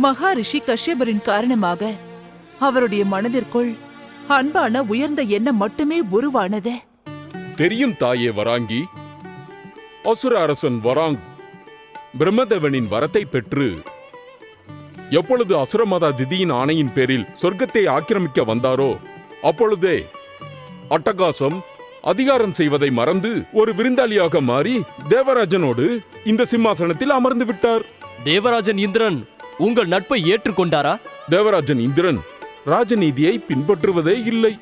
மகாரிஷி கஷ்யபரின் காரணமாக அவருடைய மனதிற்குள் அன்பான உயர்ந்த எண்ணம் மட்டுமே உருவானது. தெரியும் தாயே வராங்கி. அசுர அரசன் வராங் பிரம்மதேவனின் வரத்தை பெற்று எப்பொழுது அசுரமாதா திதியின் ஆணையின் பேரில் சொர்க்கத்தை ஆக்கிரமிக்க வந்தாரோ அப்பொழுதே அட்டகாசம், அதிகாரம் செய்வதை மறந்து ஒரு விருந்தாளியாக மாறி தேவராஜனோடு இந்த சிம்மாசனத்தில் அமர்ந்து விட்டார். தேவராஜன் இந்திரன் உங்கள் நட்பை ஏற்றுக்கொண்டாரா? தேவராஜன் இந்திரன் ராஜநீதியை பின்பற்றுவதே இல்லை.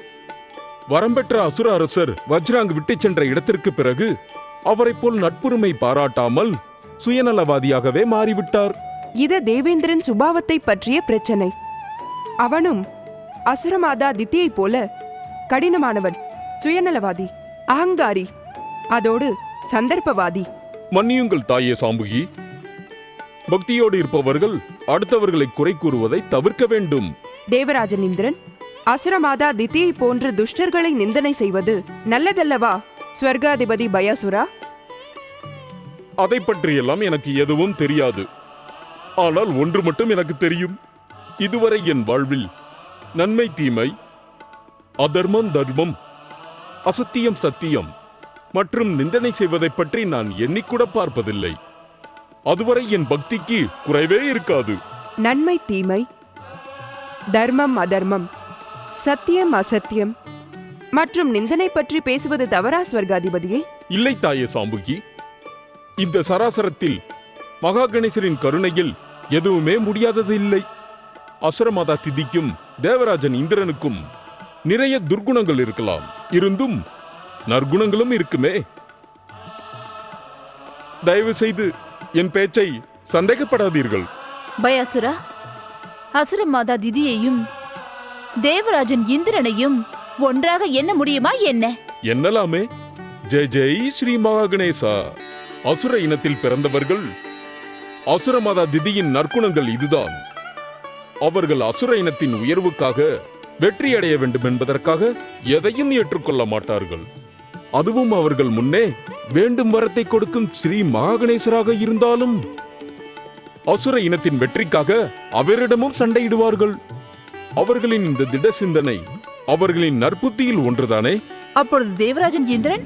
வரம்பெற்ற அசுர அரசர் வஜ்ராங் விட்டுச் சென்ற இடத்திற்கு பிறகு அவரைப் போல் நட்புரிமை பாராட்டாமல் சுயநலவாதியாகவே மாறிவிட்டார். இது தேவேந்திரன் சுபாவத்தை பற்றிய பிரச்சனை. அவனும் அசுரமாதா தித்தியைப் போல கடினமானவன், சுயநலவாதி, அகங்காரி, அதோடு சந்தர்ப்பவாதி. மன்னியுங்கள் தாயே சாம்புகி. பக்தியோடு இருப்பவர்கள் அடுத்தவர்களை குறை கூறுவதை தவிர்க்க வேண்டும். தேவராஜன் இந்திரன் அசுரமாதா தித்தியை போன்ற துஷ்டர்களை நிந்தனை செய்வது நல்லதல்லவா ஸ்வர்காதிபதி பயாசுரா? அதை பற்றியெல்லாம் எனக்கு எதுவும் தெரியாது. ஆனால் ஒன்று மட்டும் எனக்கு தெரியும். இதுவரை என் வாழ்வில் நன்மை தீமை, அதர்மம் தர்மம், அசத்தியம் சத்தியம் மற்றும் நிந்தனை செய்வதை பற்றி நான் எண்ணிக்கூட பார்ப்பதில்லை. அதுவரை என் பக்திக்கு குறைவே இருக்காது. நன்மை தீமை, தர்மம் அதர்மம், சத்தியம் அசத்தியம் மற்றும் நிந்தனை பற்றி பேசுவது தவறா ஸ்வர்காதிபதியே? இல்லை தாயே சாம்புகி. இந்த சராசரத்தில் மகா கணேசரின் கருணையில் எதுவுமே முடியாதது இல்லை. அசுரமாதா திதிக்கும் தேவராஜன் இந்திரனுக்கும் நிறைய துர்குணங்கள் இருக்கலாம். இருந்தும் நற்குணங்களும் இருக்குமே. தயவு செய்து என் பேச்சை சந்தேகப்படாதீர்கள். பயாசுரா, அசுர மாதா திதியையும் தேவராஜன் இந்திரனையும் ஒன்றாக எண்ண முடியுமா என்ன? என்னலாமே. ஜெய் ஜெய் ஸ்ரீ மகாகணேசா. அசுர இனத்தில் பிறந்தவர்கள் அசுரமாதா திதியின் நற்குணங்கள் இதுதான். அவர்கள் அசுர இனத்தின் உயர்வுக்காக வெற்றி அடைய வேண்டும் என்பதற்காக எதையும் ஏற்றுக்கொள்ள மாட்டார்கள். அதுவும் அவர்கள் முன்னே வேண்டும் வரத்தை கொடுக்கும் ஸ்ரீ மகாகணேசராக இருந்தாலும் அசுர இனத்தின் வெற்றிக்காக அவரிடமும் சண்டையிடுவார்கள். அவர்களின் இந்த திட சிந்தனை அவர்களின் நற்புத்தியில் ஒன்றுதானே? அப்பொழுது தேவராஜன் இந்திரன்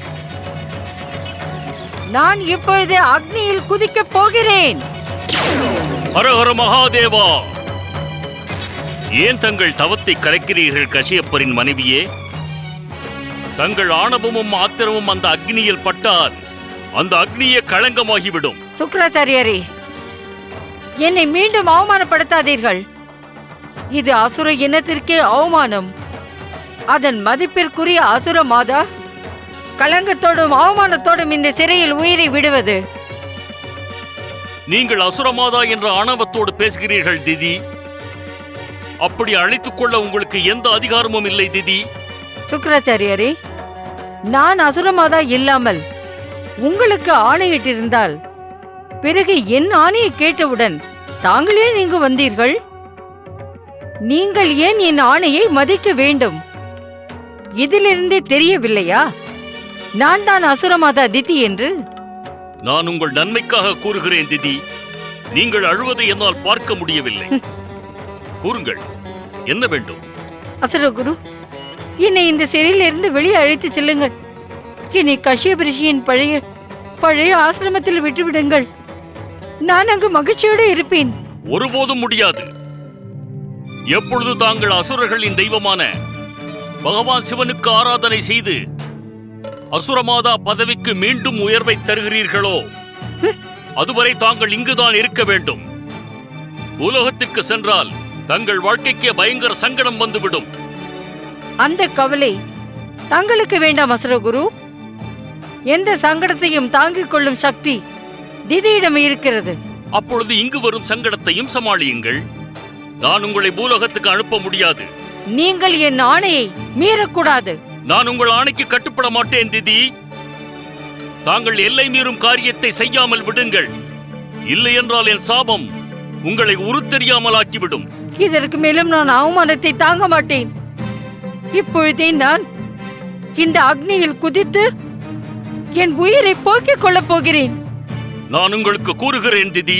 நான் இப்பொழுது அக்னியில் குதிக்கப் போகிறேன். ஹரஹர மகாதேவா! ஏன் தங்கள் தவத்தை கலைக்கிறீர்கள் கஷ்யப்பரின் மனைவியே? தங்கள் ஆணவமும் ஆத்திரமும் அந்த அக்னியில் பட்டால் அந்த அக்னியே களங்கமாகிவிடும். சுக்ராச்சாரியரே, என்னை மீண்டும் அவமானப்படுத்தாதீர்கள். இது அசுர இனத்திற்கே அவமானம். அதன் மதிப்பிற்குரிய அசுர மாதா களங்கத்தோடும் அவமானத்தோடும் இந்த சிறையில் உயிரை விடுவது. நீங்கள் அசுரமாதா என்ற ஆணவத்தோடு பேசுகிறீர்கள் திதி. அப்படி அழைத்துக் கொள்ள உங்களுக்கு எந்த அதிகாரமும் இல்லை திதி. சுக்ராச்சாரியரே, நான் அசுரமாதா இல்லாமல் உங்களுக்கு ஆணையிட்டிருந்தால் பிறகு என் ஆணையை கேட்டவுடன் தாங்களே இங்கு வந்தீர்கள். நீங்கள் ஏன் என் ஆணையை மதிக்க வேண்டும்? இதிலிருந்தே தெரியவில்லையா நான் தான் அசுரமாதா திதி என்று? நான் உங்கள் நன்மைக்காக கூறுகிறேன் திதி. நீங்கள் அழுவதை என்னால் பார்க்க முடியவில்லை. கூறுங்கள், என்ன வேண்டும்? அசுரகுரு, என்னை இந்த சிறையிலிருந்து வெளியே அழைத்து செல்லுங்கள். என்னை கஷ்யப ரிஷியின் பழைய ஆசிரமத்தில் விட்டுவிடுங்கள். நான் அங்கு மகிழ்ச்சியோடு இருப்பேன். ஒருபோதும் முடியாது. எப்பொழுது தாங்கள் அசுரர்களின் தெய்வமான பகவான் சிவனுக்கு ஆராதனை செய்து அசுரமாதா பதவிக்கு மீண்டும் உயர்வை தருகிறீர்களோ அதுவரை தாங்கள் இங்குதான் இருக்க வேண்டும். பூலோகத்திற்கு சென்றால் தங்கள் வாழ்க்கைக்கே பயங்கர சங்கடம் வந்துவிடும். அந்த கவலை தங்களுக்கு வேண்டாம் அசுரகுரு. எந்த சங்கடத்தையும் தாங்கிக் கொள்ளும் சக்தி திதியிடம் இருக்கிறது. அப்பொழுது இங்கு வரும் சங்கடத்தையும் சமாளியுங்கள். நான் உங்களை பூலோகத்துக்கு அனுப்ப முடியாது. நீங்கள் என் ஆணையை மீறக்கூடாது. நான் உங்கள் ஆணைக்கு கட்டுப்பட மாட்டேன் திதி. தாங்கள் எல்லை மீறும் காரியத்தை செய்யாமல் விடுங்கள். இல்லை என்றால் என் சாபம் உங்களை உருத்தெரியாமல் ஆக்கிவிடும். இதற்கு மேலும் நான் அவமானத்தை தாங்க மாட்டேன். இப்பொழுதே நான் இந்த அக்னியில் குதித்து என் உயிரை போக்கிக் கொள்ளப் போகிறேன். நான் உங்களுக்கு கூறுகிறேன் திதி,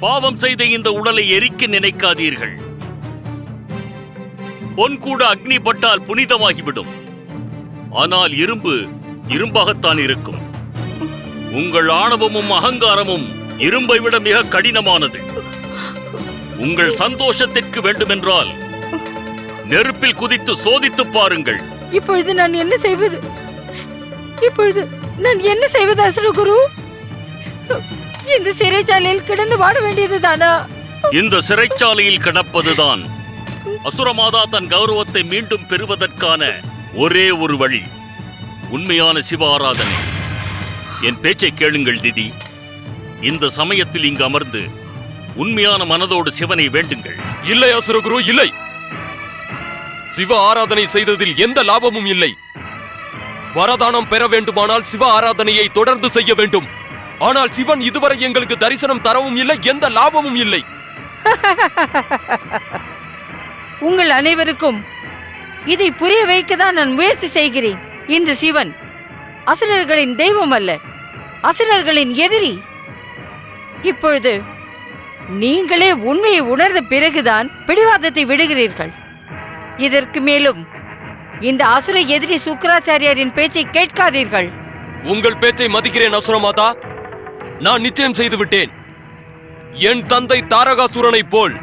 பாவம் செய்த இந்த உடலை எரிக்க நினைக்காதீர்கள். பொன் கூட அக்னி பட்டால் புனிதமாகிவிடும். ஆனால் இரும்பு இரும்பாகத்தான் இருக்கும். உங்கள் ஆணவமும் அகங்காரமும் இரும்பை விட மிக கடினமானது. உங்கள் சந்தோஷத்திற்கு வேண்டுமென்றால் நெருப்பில் குதித்து சோதித்து பாருங்கள். இப்பொழுது நான் என்ன செய்வது? அசுரகுரு? இந்த சிறைச்சாலையில் கிடந்து வாட வேண்டியதுதானா? இந்த சிறைச்சாலையில் கிடப்பதுதான் அசுரமாதா தன் கௌரவத்தை மீண்டும் பெறுவதற்கான ஒரே ஒரு வழி. உண்மையான சிவ ஆராதனை. என் பேச்சை கேளுங்கள் திதி. இந்த சமயத்தில் இங்கு அமர்ந்து உண்மையான மனதோடு சிவனை வேண்டுங்கள். இல்லை அசுரகுரு, இல்லை. சிவ ஆராதனை செய்ததில் எந்த லாபமும் இல்லை. வரதானம் பெற வேண்டுமானால் சிவ ஆராதனையை தொடர்ந்து செய்ய வேண்டும். ஆனால் சிவன் இதுவரை எங்களுக்கு தரிசனம் தரவும் இல்லை, எந்த லாபமும் இல்லை. உங்கள் அனைவருக்கும் இதை புரிய வைக்கதான் நான் முயற்சி செய்கிறேன். இந்த சிவன் அசுரர்களின் தெய்வம் அல்ல, அசுரர்களின் எதிரி. இப்பொழுது நீங்களே உண்மையை உணர்ந்த பிறகுதான் பிடிவாதத்தை விடுகிறீர்கள். இதற்கு மேலும் இந்த அசுர எதிரி சுக்கராச்சாரியாரின் பேச்சை கேட்காதீர்கள். உங்கள் பேச்சை மதிக்கிறேன் அசுரமாதா. நான் நிச்சயம் செய்து விட்டேன். என் தந்தை தாரகாசுரனை போல்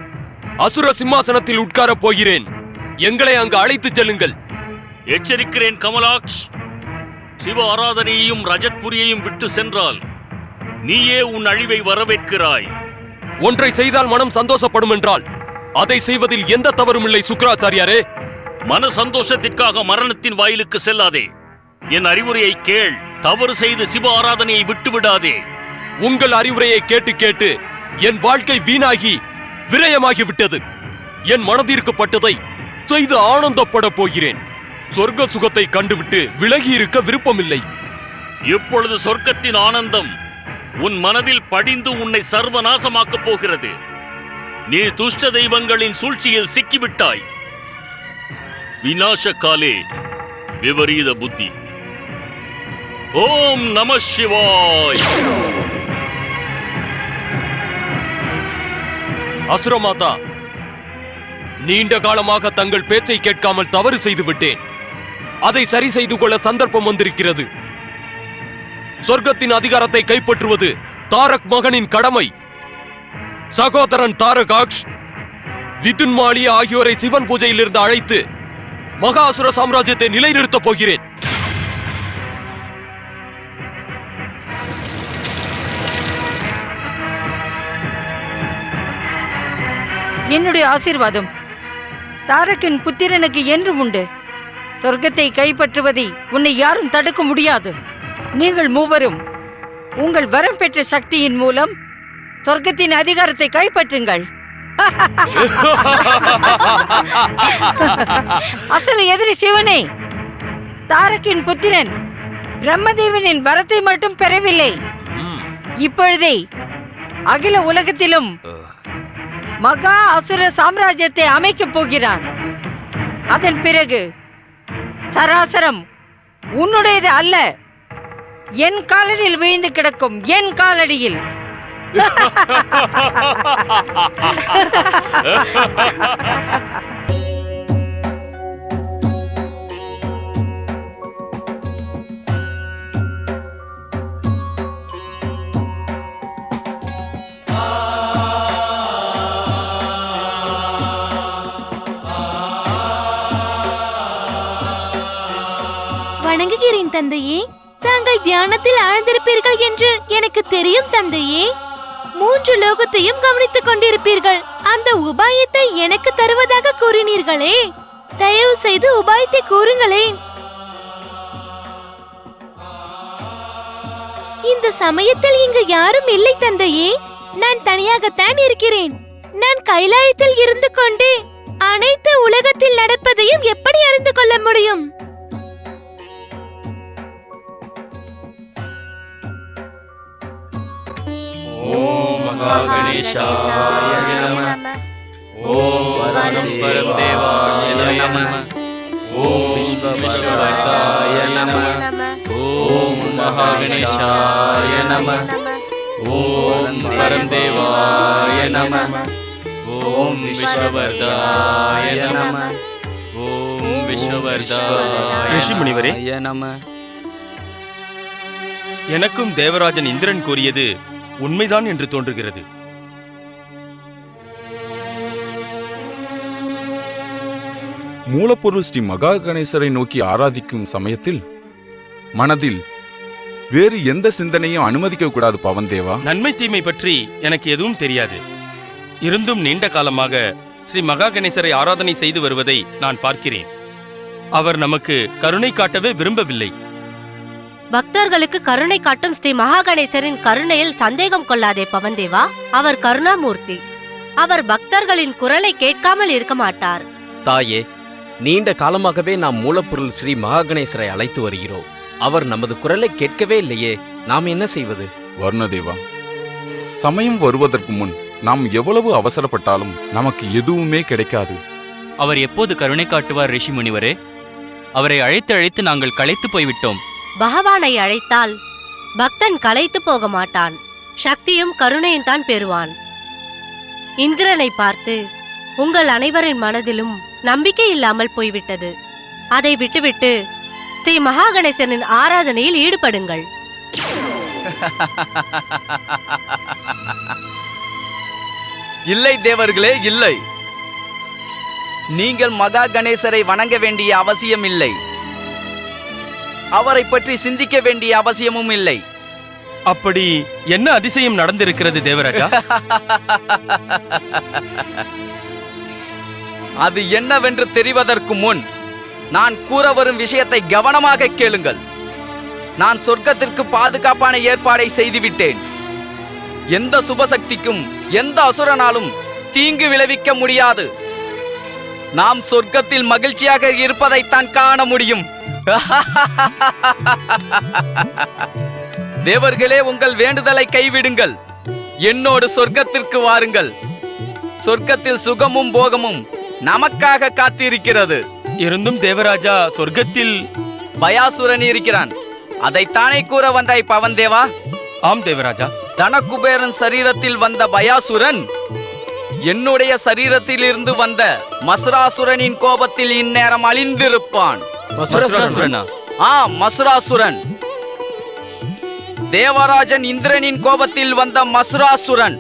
அசுர சிம்மாசனத்தில் உட்காரப் போகிறேன். எங்களை அங்கு அழைத்துச் செல்லுங்கள். எச்சரிக்கிறேன் கமலாக்ஷ். சிவ ஆராதனையையும் ரஜத்புரியையும் விட்டு சென்றால் நீயே உன் அழிவை வரவேற்கிறாய். ஒன்றை செய்தால் மனம் சந்தோஷப்படும் என்றால் அதை செய்வதில் எந்த தவறும் இல்லை சுக்கராச்சாரியாரே. மன சந்தோஷத்திற்காக மரணத்தின் வாயிலுக்கு செல்லாதே. என் அறிவுரையை கேள். தவறு செய்து சிவ ஆராதனையை விட்டு விடாதே. உங்கள் அறிவுரையை கேட்டு கேட்டு என் வாழ்க்கை வீணாகி விரயமாகி விட்டது. என் மனதிற்கு பட்டதை செய்து ஆனந்தப்பட போகிறேன். சொர்க்க சுகத்தை கண்டுவிட்டு விலகி இருக்க விருப்பமில்லை. இப்பொழுது சொர்க்கத்தின் ஆனந்தம் உன் மனதில் படிந்து உன்னை சர்வநாசமாக்கப் போகிறது. நீ துஷ்ட தெய்வங்களின் சூழ்ச்சியில் சிக்கிவிட்டாய். விநாச காலே விபரீத புத்தி. ஓம் நம சிவாய். அசுரமாதா, நீண்ட காலமாக தங்கள் பேச்சை கேட்காமல் தவறு செய்து விட்டேன். அதை சரி செய்து கொள்ள சந்தர்ப்பம் வந்திருக்கிறது. சொர்க்கத்தின் அதிகாரத்தை கைப்பற்றுவது தாரக் மகனின் கடமை. சகோதரன் தாரகாக்ஷ், விதுன்மாலி ஆகியோரை சிவன் பூஜையில் இருந்து அழைத்து மகாசுர சாம்ராஜ்யத்தை நிலைநிறுத்தப் போகிறேன். என்னுடைய ஆசீர்வாதம் தாரக்கின் புத்திரனுக்கு என்றும் உண்டு. சொர்க்கத்தை கைப்பற்றுவதை உன்னை யாரும் தடுக்க முடியாது. நீங்கள் மூவரும் உங்கள் வரம் பெற்ற சக்தியின் மூலம் சொர்க்கத்தின் அதிகாரத்தை கைப்பற்றுங்கள். அசுர எதிரி சிவனே, தாரக்கின் புத்திரன் பிரம்மதேவனின் வரத்தை மட்டும் பெறவில்லை, இப்பொழுதே அகில உலகத்திலும் மகா அசுர சாம்ராஜ்யத்தை அமைக்கப் போகிறான். அதன் பிறகு சராசரம் உன்னுடையது அல்ல, என் காலடியில் விழுந்து கிடக்கும். என் காலடியில். வணங்குகிறேன் தந்தையே. தாங்கள் தியானத்தில் ஆழ்ந்திருப்பீர்கள் என்று எனக்கு தெரியும் தந்தையே. 3 லோகத்தையும் கவனித்துக் கொண்டிருப்பீர்கள். அந்த உபாயத்தை எனக்கு தருவதாக கூறினீர்களே, தயவு செய்து உபாயத்தை கூறுங்களேன். இந்த சமயத்தில் இங்கு யாரும் இல்லை தந்தையே. நான் தனியாகத்தான் இருக்கிறேன். நான் கைலாயத்தில் இருந்து கொண்டு அனைத்து உலகத்தில் நடப்பதையும் எப்படி அறிந்து கொள்ள முடியும்? ஓம் மகாகணேசாய நமः. ஓம் பரமதேவாய நமः. ஓம் விஸ்வவர்தாய நமः. ஓம் மகாகணேசாய நமः. ஓம் பரமதேவாய நமः. ஓம் விஸ்வவர்தாய நமः. ஓம் விஸ்வவர்தாய ரிஷி முனிவரே நமः. எனக்கும் தேவராஜன் இந்திரன் கூறியது உண்மைதான் என்று தோன்றுகிறது. மூலப்பொருள் ஸ்ரீ மகா கணேசரை நோக்கி ஆராதிக்கும் சமயத்தில் மனதில் வேறு எந்த சிந்தனையும் அனுமதிக்க கூடாது பவன்தேவா. நன்மை தீமை பற்றி எனக்கு எதுவும் தெரியாது. இருந்தும் நீண்ட காலமாக ஸ்ரீ மகா கணேசரை ஆராதனை செய்து வருவதை நான் பார்க்கிறேன். அவர் நமக்கு கருணை காட்டவே விரும்பவில்லை. பக்தர்களுக்கு கருணை காட்டும் ஸ்ரீ மகாகணேசரின் கருணையில் சந்தேகம் கொள்ளாதே பவன்தேவா. அவர் கருணாமூர்த்தி. அவர் பக்தர்களின் குரலை கேட்காமல் இருக்க மாட்டார். தாயே, நீண்ட காலமாகவே நாம் மூலப்பொருள் ஸ்ரீ மகாகணேசரை அழைத்து வருகிறோம். அவர் நமது குரலை கேட்கவே இல்லையே. நாம் என்ன செய்வது? வர்ணதேவா, சமயம் வருவதற்கு முன் நாம் எவ்வளவு அவசரப்பட்டாலும் நமக்கு எதுவுமே கிடைக்காது. அவர் எப்போது கருணை காட்டுவார் ரிஷி முனிவரே? அவரை அழைத்து அழைத்து நாங்கள் களைத்து போய்விட்டோம். பகவானை அழைத்தால் பக்தன் களைத்து போக மாட்டான். சக்தியும் கருணையும் தான் பெறுவான். இந்திரனை பார்த்து உங்கள் அனைவரின் மனதிலும் நம்பிக்கை இல்லாமல் போய்விட்டது. அதை விட்டுவிட்டு ஸ்ரீ மகாகணேசனின் ஆராதனையில் ஈடுபடுங்கள். இல்லை தேவர்களே, இல்லை. நீங்கள் மகா கணேசரை வணங்க வேண்டிய அவசியம் இல்லை. அவரை பற்றி சிந்திக்க வேண்டிய அவசியமும் இல்லை. அப்படி என்ன அதிசயம் நடந்திருக்கிறது தேவராஜா? அது என்னவென்று தெரிவதற்கு முன் நான் கூற வரும் விஷயத்தை கவனமாக கேளுங்கள். நான் சொர்க்கத்திற்கு பாதுகாப்பான ஏற்பாடை செய்துவிட்டேன். எந்த சுபசக்திக்கும் எந்த அசுரனாலும் தீங்கு விளைவிக்க முடியாது. நாம் சொர்க்கத்தில் மகிழ்ச்சியாக இருப்பதைத்தான் காண முடியும். தேவர்களே, உங்கள் வேண்டுதலை கைவிடுங்கள். என்னோடு சொர்க்கத்திற்கு வாருங்கள். சொர்க்கத்தில் சுகமும் போகமும் நமக்காக காத்திருக்கிறது. இருந்தும் தேவராஜா, சொர்க்கத்தில் பயாசுரன் இருக்கிறான். அதைத்தானே கூற வந்தாய் பவன்தேவா? ஆம் தேவராஜா. தனகுபேரன் சரீரத்தில் வந்த பயாசுரன் என்னுடைய சரீரத்தில் இருந்து வந்த மசுராசுரனின் கோபத்தில் இந்நேரம் அழிந்திருப்பான். மசுராசுரனா? மசுராசுரன். தேவராஜன் இந்திரனின் கோபத்தில் வந்த மசுராசுரன்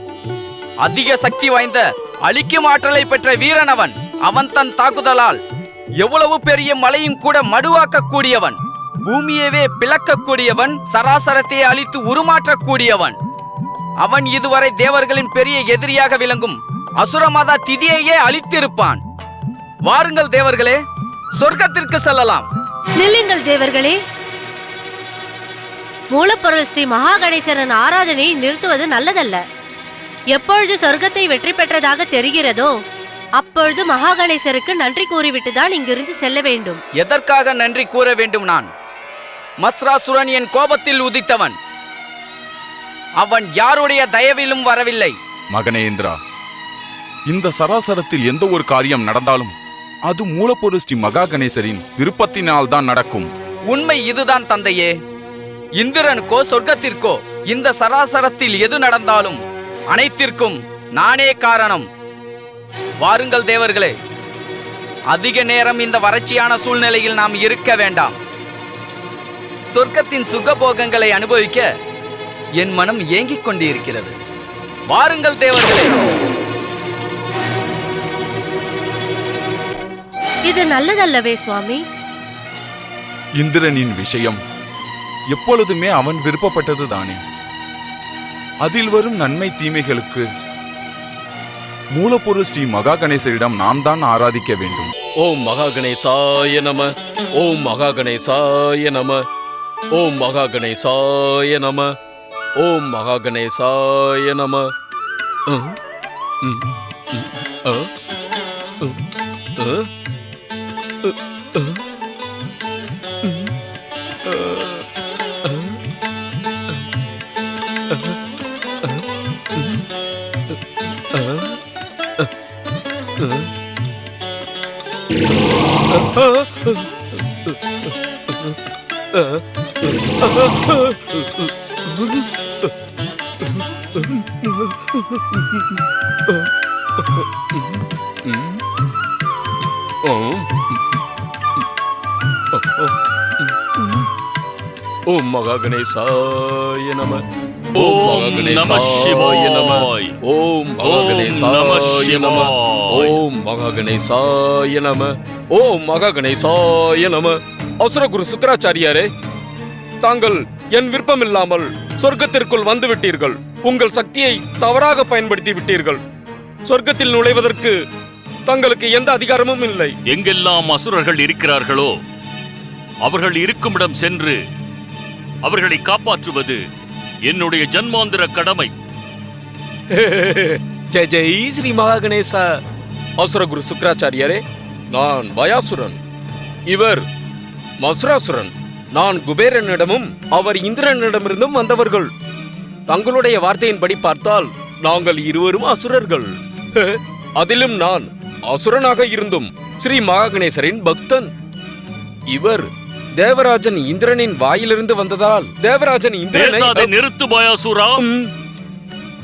அதிக சக்தி வாய்ந்த அழிக்கும் ஆற்றலை பெற்ற வீரன் அவன். அவன் தன் தாக்குதலால் எவ்வளவு பெரிய மலையும் கூட மடுவாக்கக்கூடியவன், பூமியவே பிளக்கக்கூடியவன், சராசரத்தை அழித்து உருமாற்றக்கூடியவன். அவன் இதுவரை தேவர்களின் பெரிய எதிரியாக விளங்கும் அசுரமாதா திதியையே அழித்திருப்பான். வாருங்கள் தேவர்களே, சொர்க்கத்திற்கு செல்லலாம். நில்லுங்கள் தேவர்களே. மூலப்பொருள் ஸ்ரீ மகா கணேசரின் ஆராதனையை நிறுத்துவது நல்லதல்ல. எப்பொழுது சொர்க்கத்தை வெற்றி பெற்றதாக தெரிகிறதோ அப்பொழுது மகா கணேசருக்கு நன்றி கூறிவிட்டுதான் இங்கிருந்து செல்ல வேண்டும். எதற்காக நன்றி கூற வேண்டும்? நான் மஸ்ராசுரன் என் கோபத்தில் உதித்தவன். அவன் யாருடைய தயவிலும் வரவில்லை. மகனே இந்திரா, இந்த சராசரத்தில் எந்த ஒரு காரியம் நடந்தாலும் அது மூலப்பொருள் ஸ்ரீ மகா கணேசரின் விருப்பத்தினால் தான் நடக்கும். உண்மை இதுதான் தந்தையே. இந்திரனுக்கோ சொர்க்கத்திற்கோ இந்த சராசரத்தில் எது நடந்தாலும் அனைத்திற்கும் நானே காரணம். வாருங்கள் தேவர்களே, அதிக நேரம் இந்த வறட்சியான சூழ்நிலையில் நாம் இருக்க வேண்டாம். சொர்க்கத்தின் சுகபோகங்களை அனுபவிக்க என் மனம் ஏங்கிக் கொண்டிருக்கிறது. வாருங்கள் தேவர்களே. இது நல்லதல்லவே சுவாமி. இந்திரனின் விஷயம் எப்பொழுதுமே அவன் விருப்பப்பட்டது தானே. அதில் வரும் நன்மை தீமைகளுக்கு மூலப்பொருள் ஸ்ரீ மகா கணேசரிடம் நாம் தான் ஆராதிக்க வேண்டும். ஓம் மகா கணேசாய நம, ஓம் மகா கணேசாய நம, ஓம் மகா கணேசாய நம, ஓம் மகா கணேசாய நம. ஓம் மகா கணேசாய நம, ஓம் நம சிவாய நம, ஓம் மகா கணேசாய நம, ஓம் மகா கணேசாய நம, ஓம் மகா கணேசாய நம. அசுரகுரு சுக்கராச்சாரியாரே, தாங்கள் என் விருப்பமில்லாமல் சொர்க்கத்திற்குள் வந்து விட்டீர்கள். உங்கள் சக்தியை தவறாக பயன்படுத்தி விட்டீர்கள். சொர்க்கத்தில் நுழைவதற்கு தங்களுக்கு எந்த அதிகாரமும் இல்லை. எங்கெல்லாம் அசுரர்கள் இருக்கிறார்களோ அவர்கள் இருக்குமிடம் சென்று அவர்களை காப்பாற்றுவது என்னுடைய ஜன்மாந்திர கடமை. ஜெய் ஜெய் ஸ்ரீ மகா கணேசா. அசுரகுரு சுக்கராச்சாரியாரே, நான் பயாசுரன், இவர் மசுராசுரன். நான் குபேரனிடமும் அவர் இந்திரனிடமிருந்தும் வந்தவர்கள். தங்களுடைய வார்த்தையின்படி பார்த்தால் நாங்கள் இருவரும் அசுரர்கள். அதிலும் நான் அசுரனாக இருந்தும் ஸ்ரீ மகா கணேசரின் பக்தன். இவர் தேவராஜன் இந்திரனின் வாயிலிருந்து வந்ததால் தேவராஜன் இந்திரனை... நிறுத்து பயாசுரா.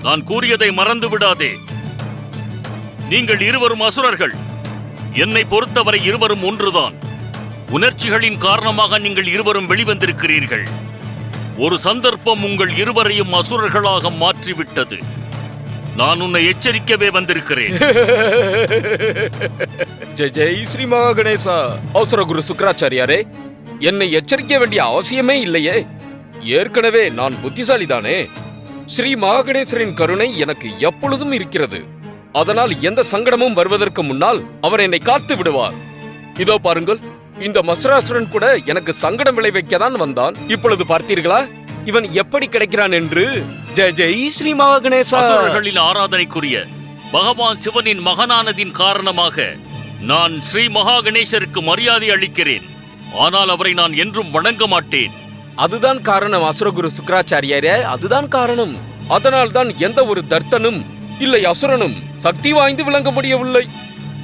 நான் கூறியதை மறந்து விடாதே. நீங்கள் இருவரும் அசுரர்கள். என்னை பொறுத்தவரை இருவரும் ஒன்றுதான். உணர்ச்சிகளின் காரணமாக நீங்கள் இருவரும் வெளிவந்திருக்கிறீர்கள். ஒரு சந்தர்ப்பம் உங்கள் இருவரையும் அசுரர்களாக மாற்றிவிட்டது. நான் உன்னை எச்சரிக்கவே வந்திருக்கிறேன். ஜெய் ஜெய் ஸ்ரீ மகா கணேசா. அசுரகுரு சுக்கராச்சாரியாரே, என்னை எச்சரிக்க வேண்டிய அவசியமே இல்லையே. ஏற்கனவே நான் புத்திசாலிதானே. ஸ்ரீ மகா கணேசரின் கருணை எனக்கு எப்பொழுதும் இருக்கிறது. அதனால் எந்த சங்கடமும் வருவதற்கு முன்னால் அவர் என்னை காத்து விடுவார். இதோ பாருங்கள், இந்த மசுராசுரன் கூட எனக்கு சங்கடம் விளைவிக்கத்தான் வந்தான். இப்பொழுது பார்த்தீர்களா இவன் எப்படி கிடைக்கிறான் என்று. ஜெய் ஜெய் ஸ்ரீ மகா கணேசா. அசுரர்களின் ஆராதனைக்குரிய பகவான் சிவனின் மகனானதின் காரணமாக நான் ஸ்ரீ மகா கணேசருக்கு மரியாதை அளிக்கிறேன். ஆனால் அவரை நான் என்றும் வணங்க மாட்டேன். அதுதான் காரணம் அசுரகுரு சுக்கராச்சாரியாரே, அதுதான் காரணம். அதனால் தான் எந்த ஒரு தர்த்தனும் இல்லை அசுரனும் சக்தி வாய்ந்து விளங்க முடியவில்லை.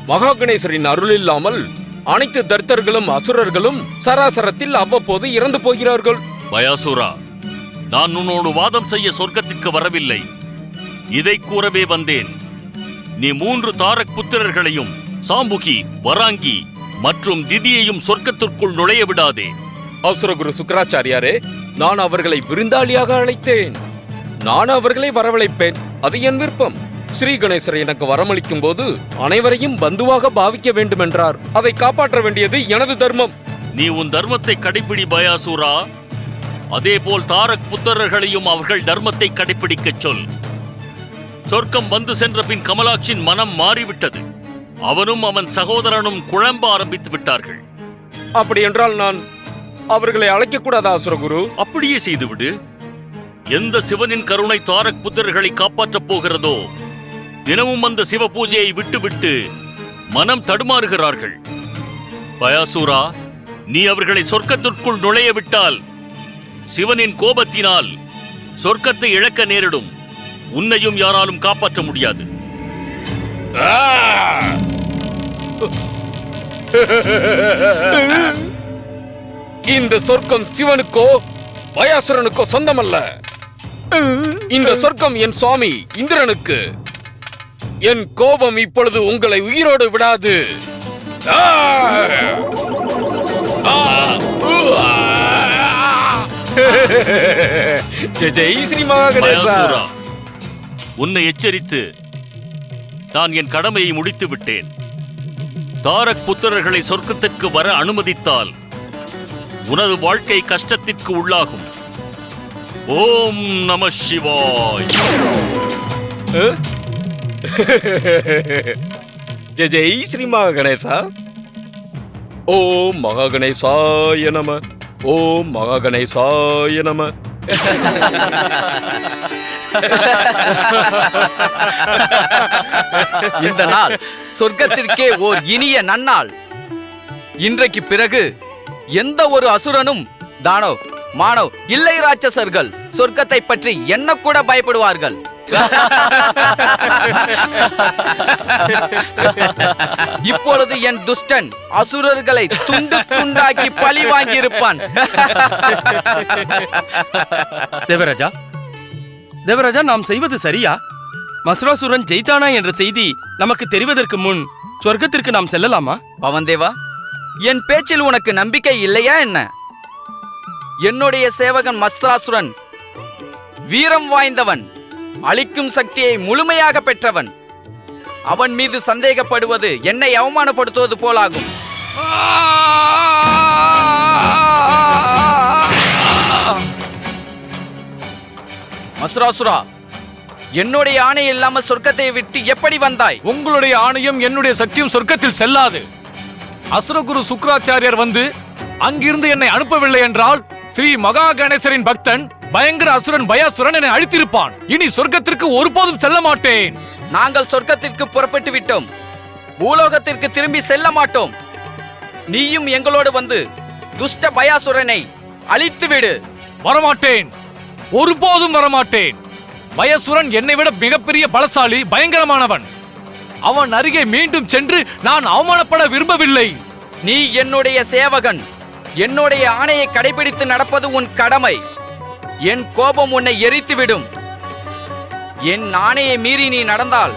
மகா கணேசரின் அருள் இல்லாமல் அனைத்து தர்த்தர்களும் அசுரர்களும் சராசரத்தில் அவ்வப்போது இறந்து போகிறார்கள். பயாசுரா, நான் உன்னோடு வாதம் செய்ய சொர்க்கத்திற்கு வரவில்லை. இதை கூறவே வந்தேன். நீ 3 தாரக் புத்திரர்களையும் சாம்புகி, வராங்கி மற்றும் திதியையும் சொர்க்கத்திற்குள் நுழைய விடாதே. அசுரகுரு சுக்கராச்சாரியாரே, நான் அவர்களை விருந்தாளியாக அழைத்தேன். நான் அவர்களை வரவழைப்பேன். அது என் விருப்பம். ஸ்ரீ கணேசர் எனக்கு வரமளிக்கும் போது அனைவரையும் பந்துவாக பாவிக்க வேண்டும் என்றார். அதை காப்பாற்ற வேண்டியது எனது தர்மம். நீ உன் தர்மத்தை கடைப்பிடி பயாசூரா. அதேபோல் தாரக் புத்திரர்களையும் அவர்கள் தர்மத்தை கடைப்பிடிக்கச் சொல். சொர்க்கம் வந்து சென்ற பின் கமலாட்சியின் மனம் மாறிவிட்டது. அவனும் அவன் சகோதரனும் குழம்ப ஆரம்பித்து விட்டார்கள். அப்படி என்றால் நான் அவர்களை அழைக்கக்கூடாதா அசுரகுரு? அப்படியே செய்துவிடு. எந்த சிவனின் கருணை தாரக் புத்திரர்களை காப்பாற்றப் போகிறதோ தினமும் அந்த சிவ பூஜையை விட்டுவிட்டு மனம் தடுமாறுகிறார்கள். பயாசூரா, நீ அவர்களை சொர்க்கத்திற்குள் நுழைய விட்டால் சிவனின் கோபத்தினால் சொர்க்கத்தை இழக்க நேரிடும். உன்னையும் யாராலும் காப்பாற்ற முடியாது. இந்த சொர்க்கம் சிவனுக்கோ பயாசுரனுக்கோ சொந்தமல்ல. இந்த சொர்க்கம் என் சுவாமி இந்திரனுக்கு. என் கோபம் இப்பொழுது உங்களை உயிரோடு விடாது. ஜெய் ஸ்ரீ மகாகணேசா. உன்னை எச்சரித்து நான் என் கடமையை முடித்து விட்டேன். தாரக் புத்திரர்களை சொர்க்கத்திற்கு வர அனுமதித்தால் உனது வாழ்க்கை கஷ்டத்திற்கு உள்ளாகும். ஓம் நம சிவாய். ஜெய் ஸ்ரீ மகாகணேசா. ஓம் மகாகணேசாய நம. ஓம் மகாகணேசாய நம. இந்த நாள் சொர்க்கத்திற்கே ஓர் இனிய நன்னாள். இன்றைக்கு பிறகு எந்த ஒரு அசுரனும் தானோ மானோ இல்லை ராட்சசர்கள் சொர்க்கத்தை பற்றி என்ன கூட பயப்படுவார்கள். இப்பொழுது என் துஷ்டன் அசுரர்களை துண்டு துண்டாக்கி பழி வாங்கியிருப்பான். தேவராஜா, தேவராஜா, நாம் செய்வது சரியா? மசுராசுரன் ஜெயித்தானா என்ற செய்தி நமக்கு தெரிவதற்கு முன் சொர்க்கத்திற்கு நாம் செல்லலாமா? பவன்தேவா, என் பேச்சில் உனக்கு நம்பிக்கை இல்லையா என்ன? என்னுடைய சேவகன் மஸ்திராசுரன் வீரம் வாய்ந்தவன், அழிக்கும் சக்தியை முழுமையாக பெற்றவன். அவன் மீது சந்தேகப்படுவது என்னை அவமானப்படுத்துவது போலாகும். மசுராசுரா, என்னுடைய ஆணை இல்லாம சொர்க்கத்தை விட்டு எப்படி வந்தாய்? உங்களுடைய ஆணையும் என்னுடைய சக்தியும் சொர்க்கத்தில் செல்லாது. அசுரகுரு சுக்ராச்சாரியர் வந்து அங்கிருந்து என்னை அனுப்பவில்லை என்றால் ஸ்ரீ மகா கணேசரின் பக்தன் பயங்கர அசுரன் பயாசுரன் என்னை அழித்திருப்பான். இனி சொர்க்கத்திற்கு ஒருபோதும் செல்ல மாட்டேன். நாங்கள் சொர்க்கத்திற்கு புறப்பட்டு விட்டோம். பூலோகத்திற்கு திரும்பி செல்ல மாட்டோம். நீயும் எங்களோடு வந்து துஷ்ட பயாசுரனை அழித்து விடு. வரமாட்டேன், ஒருபோதும் வரமாட்டேன். பயாசுரன் என்னை விட மிகப்பெரிய பலசாலி, பயங்கரமானவன். அவன் அருகே மீண்டும் சென்று நான் அவமானப்பட விரும்பவில்லை. நீ என்னுடைய சேவகன். என்னுடைய ஆணையை கடைபிடித்து நடப்பது உன் கடமை. என் கோபம் உன்னை எரித்துவிடும். என் ஆணையை மீறி நீ நடந்தால்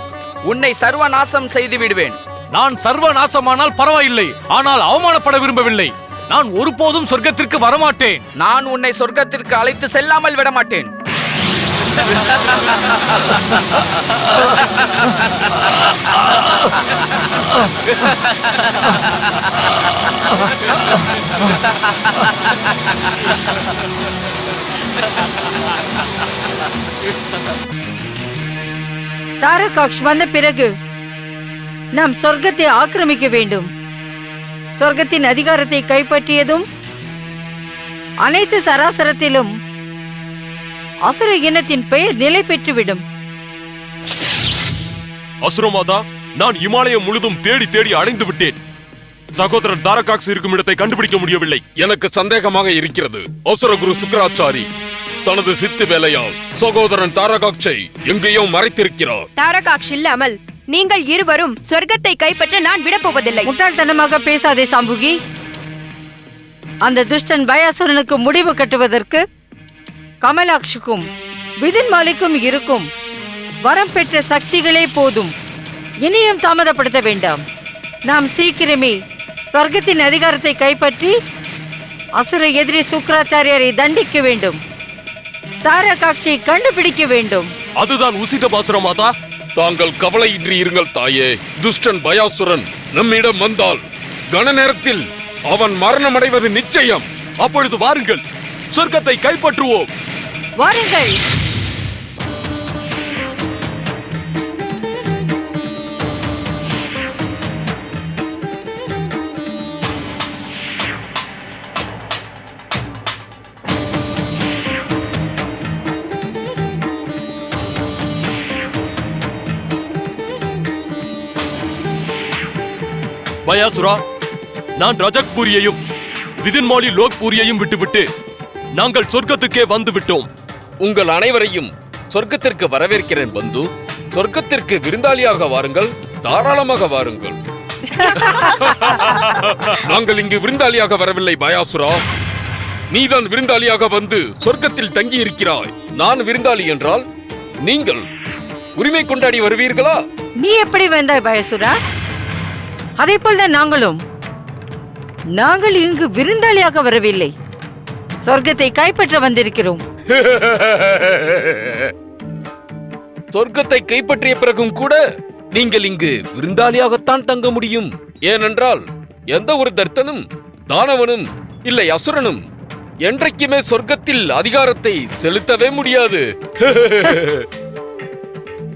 உன்னை சர்வநாசம் செய்து விடுவேன். நான் சர்வநாசமானால் பரவாயில்லை, ஆனால் அவமானப்பட விரும்பவில்லை. நான் ஒருபோதும் சொர்க்கத்திற்கு வரமாட்டேன். நான் உன்னை சொர்க்கத்திற்கு அழைத்து செல்லாமல் விடமாட்டேன். தாரகாக்ஷ் வந்த பிறகு நாம் சொர்க்கத்தை ஆக்கிரமிக்க வேண்டும். சொர்க்கத்தின் அதிகாரத்தை கைப்பற்றியதும் அனைத்து சராசரத்திலும் அசுர இனத்தின் பெயர் நிலை பெற்றுவிடும். அசுரமாதா, நான் இமாலயம் முழுதும் தேடி தேடி அடைந்து விட்டேன். சகோதரன் தாரகாக்ஸ் இருக்கும் இடத்தை கண்டுபிடிக்க முடியவில்லை. எனக்கு சந்தேகமாக இருக்கிறது. அசுரகுரு சுக்ராச்சாரி தனது சித்து வேலையால் சகோதரன் தாரகாக்ஷை எங்கேயோ மறைத்திருக்கிறார். தாரகாக்ஷ் இல்லாமல் நீங்கள் இருவரும் சொர்க்கத்தை கைப்பற்ற நான் விடப்போவதில்லை. முட்டாள்தனமாக பேசாதே சாம்புகி. அந்த துஷ்டன் பயாசுரனுக்கு முடிவு கட்டுவதற்கு கமலாக்ஷுக்கும் விதின் மாலிக்கும் இருக்கும் வரம் பெற்ற சக்திகளே போதும். இனியும் தாமதப்படுத்த வேண்டாம். நாம் சீக்கிரமே சொர்க்கத்தின் அதிகாரத்தை கைப்பற்றி அசுர எதிரி சுக்கராச்சாரியரை தண்டிக்க வேண்டும். தாரகாட்சியை கண்டுபிடிக்க வேண்டும். அதுதான் உசிதம் அசுரமாதா. தாங்கள் கவலையின்றி இருங்கள் தாயே. துஷ்டன் பயாசுரன் நம்மிடம் வந்தால் கன நேரத்தில் அவன் மரணமடைவது நிச்சயம். அப்பொழுது வாருங்கள், சொர்க்கத்தை கைப்பற்றுவோம். வாருங்கள். பயாசுரா, நான் ரஜக்பூரியையும் விதின்மாலி லோக்பூரியையும் விட்டுவிட்டு நாங்கள் சொர்க்கத்துக்கே வந்து விட்டோம். உங்கள் அனைவரையும் சொர்க்கத்திற்கு வரவேற்கிறேன் பந்து. சொர்க்கத்திற்கு விருந்தாளியாக வாருங்கள், தாராளமாக வாருங்கள். நாங்கள் இங்கு விருந்தாளியாக வரவில்லை பயாசுரா. நீதான் விருந்தாளியாக வந்து சொர்க்கத்தில் தங்கி இருக்கிறாய். நான் விருந்தாளி என்றால் நீங்கள் உரிமை கொண்டாடி வருவீர்களா? நீ எப்படி வந்தாய் பயசுரா? அதே போல்தான் நாங்கள் இங்கு விருந்தாளியாக வரவில்லை, சொர்க்கத்தை கைப்பற்ற வந்திருக்கிறோம். சொர்க்கத்தை கைப்பற்றிய பிறகும் கூட நீங்கள் இங்கு விருந்தாளியாகத்தான் தங்க முடியும். ஏனென்றால் எந்த ஒரு தர்த்தனும் தானவனும் இல்லை அசுரனும் என்றைக்குமே சொர்க்கத்தில் அதிகாரத்தை செலுத்தவே முடியாது.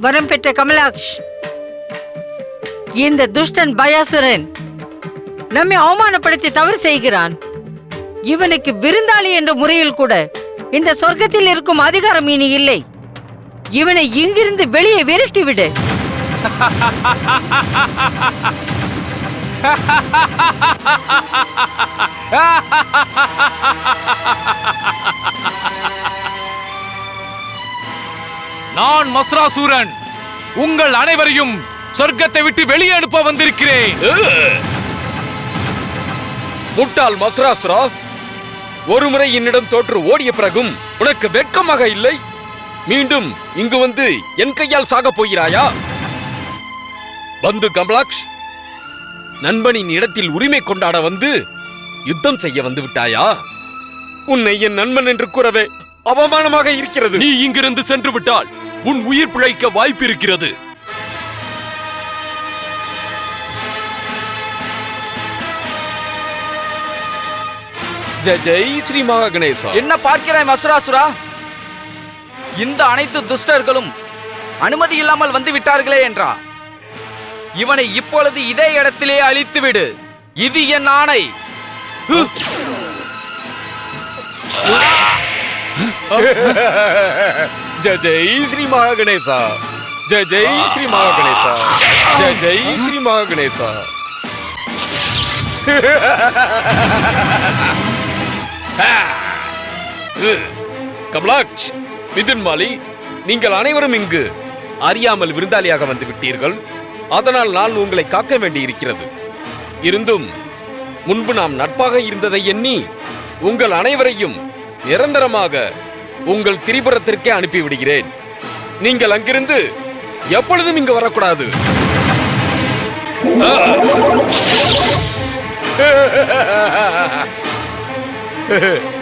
வரம் பெற்ற கமலாக்ஷ், இந்த துஷ்டன் பயாசுரன் நம்மை அவமானப்படுத்தி தவறு செய்கிறான். இவனுக்கு விருந்தாளி என்ற முறையில் கூட இந்த சொர்க்கத்தில் இருக்கும் அதிகாரம் இனி இல்லை. இவனை இங்கிருந்து வெளியே விரட்டிவிடு. நான் மஸ்ராசூரன் உங்கள் அனைவரையும் சொர்க்கத்தை விட்டு வெளியே அனுப்ப வந்திருக்கிறேன். முட்டாள் மஸ்ராசுரா, ஒருமுறை என்னிடம் தோற்று ஓடிய பிறகும் உனக்கு வெட்கமாக இல்லை? மீண்டும் இங்கு வந்து என் கையால் சாக போகிறாயா? பந்து கமலாக்ஷ், நண்பனின் இடத்தில் உரிமை கொண்டாட வந்து யுத்தம் செய்ய வந்து விட்டாயா? உன்னை என் நண்பன் என்று கூறவே அவமானமாக இருக்கிறது. நீ இங்கிருந்து சென்று விட்டால் உன் உயிர் பிழைக்க வாய்ப்பு இருக்கிறது. ஜெய் ஸ்ரீ மகா கணேசா. என்ன பார்க்கிறாய் மசுராசுரா? இந்த அனைத்து துஷ்டர்களும் அனுமதி இல்லாமல் வந்து விட்டார்களே என்றா? இவனை இப்பொழுது இதே இடத்திலே அழித்து விடு. இது என் ஆணை. ஜெய் ஸ்ரீ மகா கணேசா. ஜெய் ஸ்ரீ மகா கணேசா. ஜெய் ஸ்ரீ மகா கணேசா. கமலாக்ஷ், மிதுன்மாலி, நீங்கள் அனைவரும் இங்கு அறியாமல் விருந்தாளியாக வந்து விட்டீர்கள். அதனால் நான் உங்களை காக்க வேண்டி இருக்கிறது. இருந்தும் முன்பு நாம் நட்பாக இருந்ததை எண்ணி உங்கள் அனைவரையும் நிரந்தரமாக உங்கள் திரிபுரத்திற்கே அனுப்பிவிடுகிறேன். நீங்கள் அங்கிருந்து எப்பொழுதும் இங்கு வரக்கூடாது.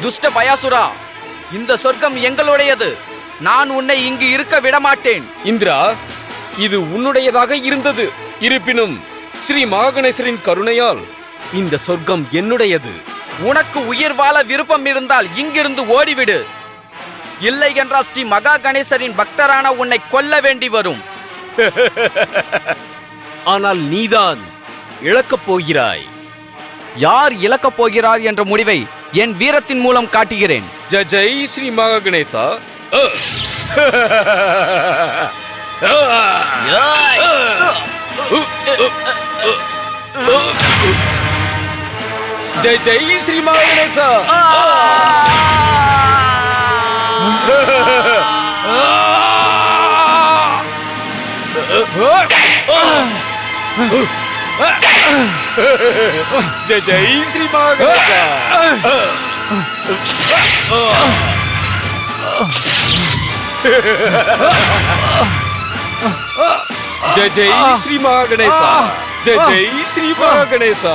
துஷ்ட பயாசுரா, இந்த சொர்க்கம் எங்களுடையது. நான் உன்னை இங்கு இருக்க விடமாட்டேன். இந்திரா, இது உன்னுடையதாக இருந்தது. இருப்பினும் ஸ்ரீ மகாகணேசரின் கருணையால் இந்த சொர்க்கம் என்னுடையது. உனக்கு உயிர் வாழ விருப்பம் இருந்தால் இங்கிருந்து ஓடிவிடு. இல்லை என்றால் ஸ்ரீ மகா கணேசரின் பக்தரான உன்னை கொல்ல வேண்டி வரும். ஆனால் நீதான் இழக்கப் போகிறாய். யார் இழக்கப் போகிறார் என்ற முடிவை என் வீரத்தின் மூலம் காட்டுகிறேன். ஜெய் ஸ்ரீ மகா கணேசா. ஜெய் ஸ்ரீ மகா கணேசா. ஜெய் ஸ்ரீ மகா கணேசா. ஜெய் ஸ்ரீ மகா கணேசா. ஜெய் ஸ்ரீ மகா கணேசா.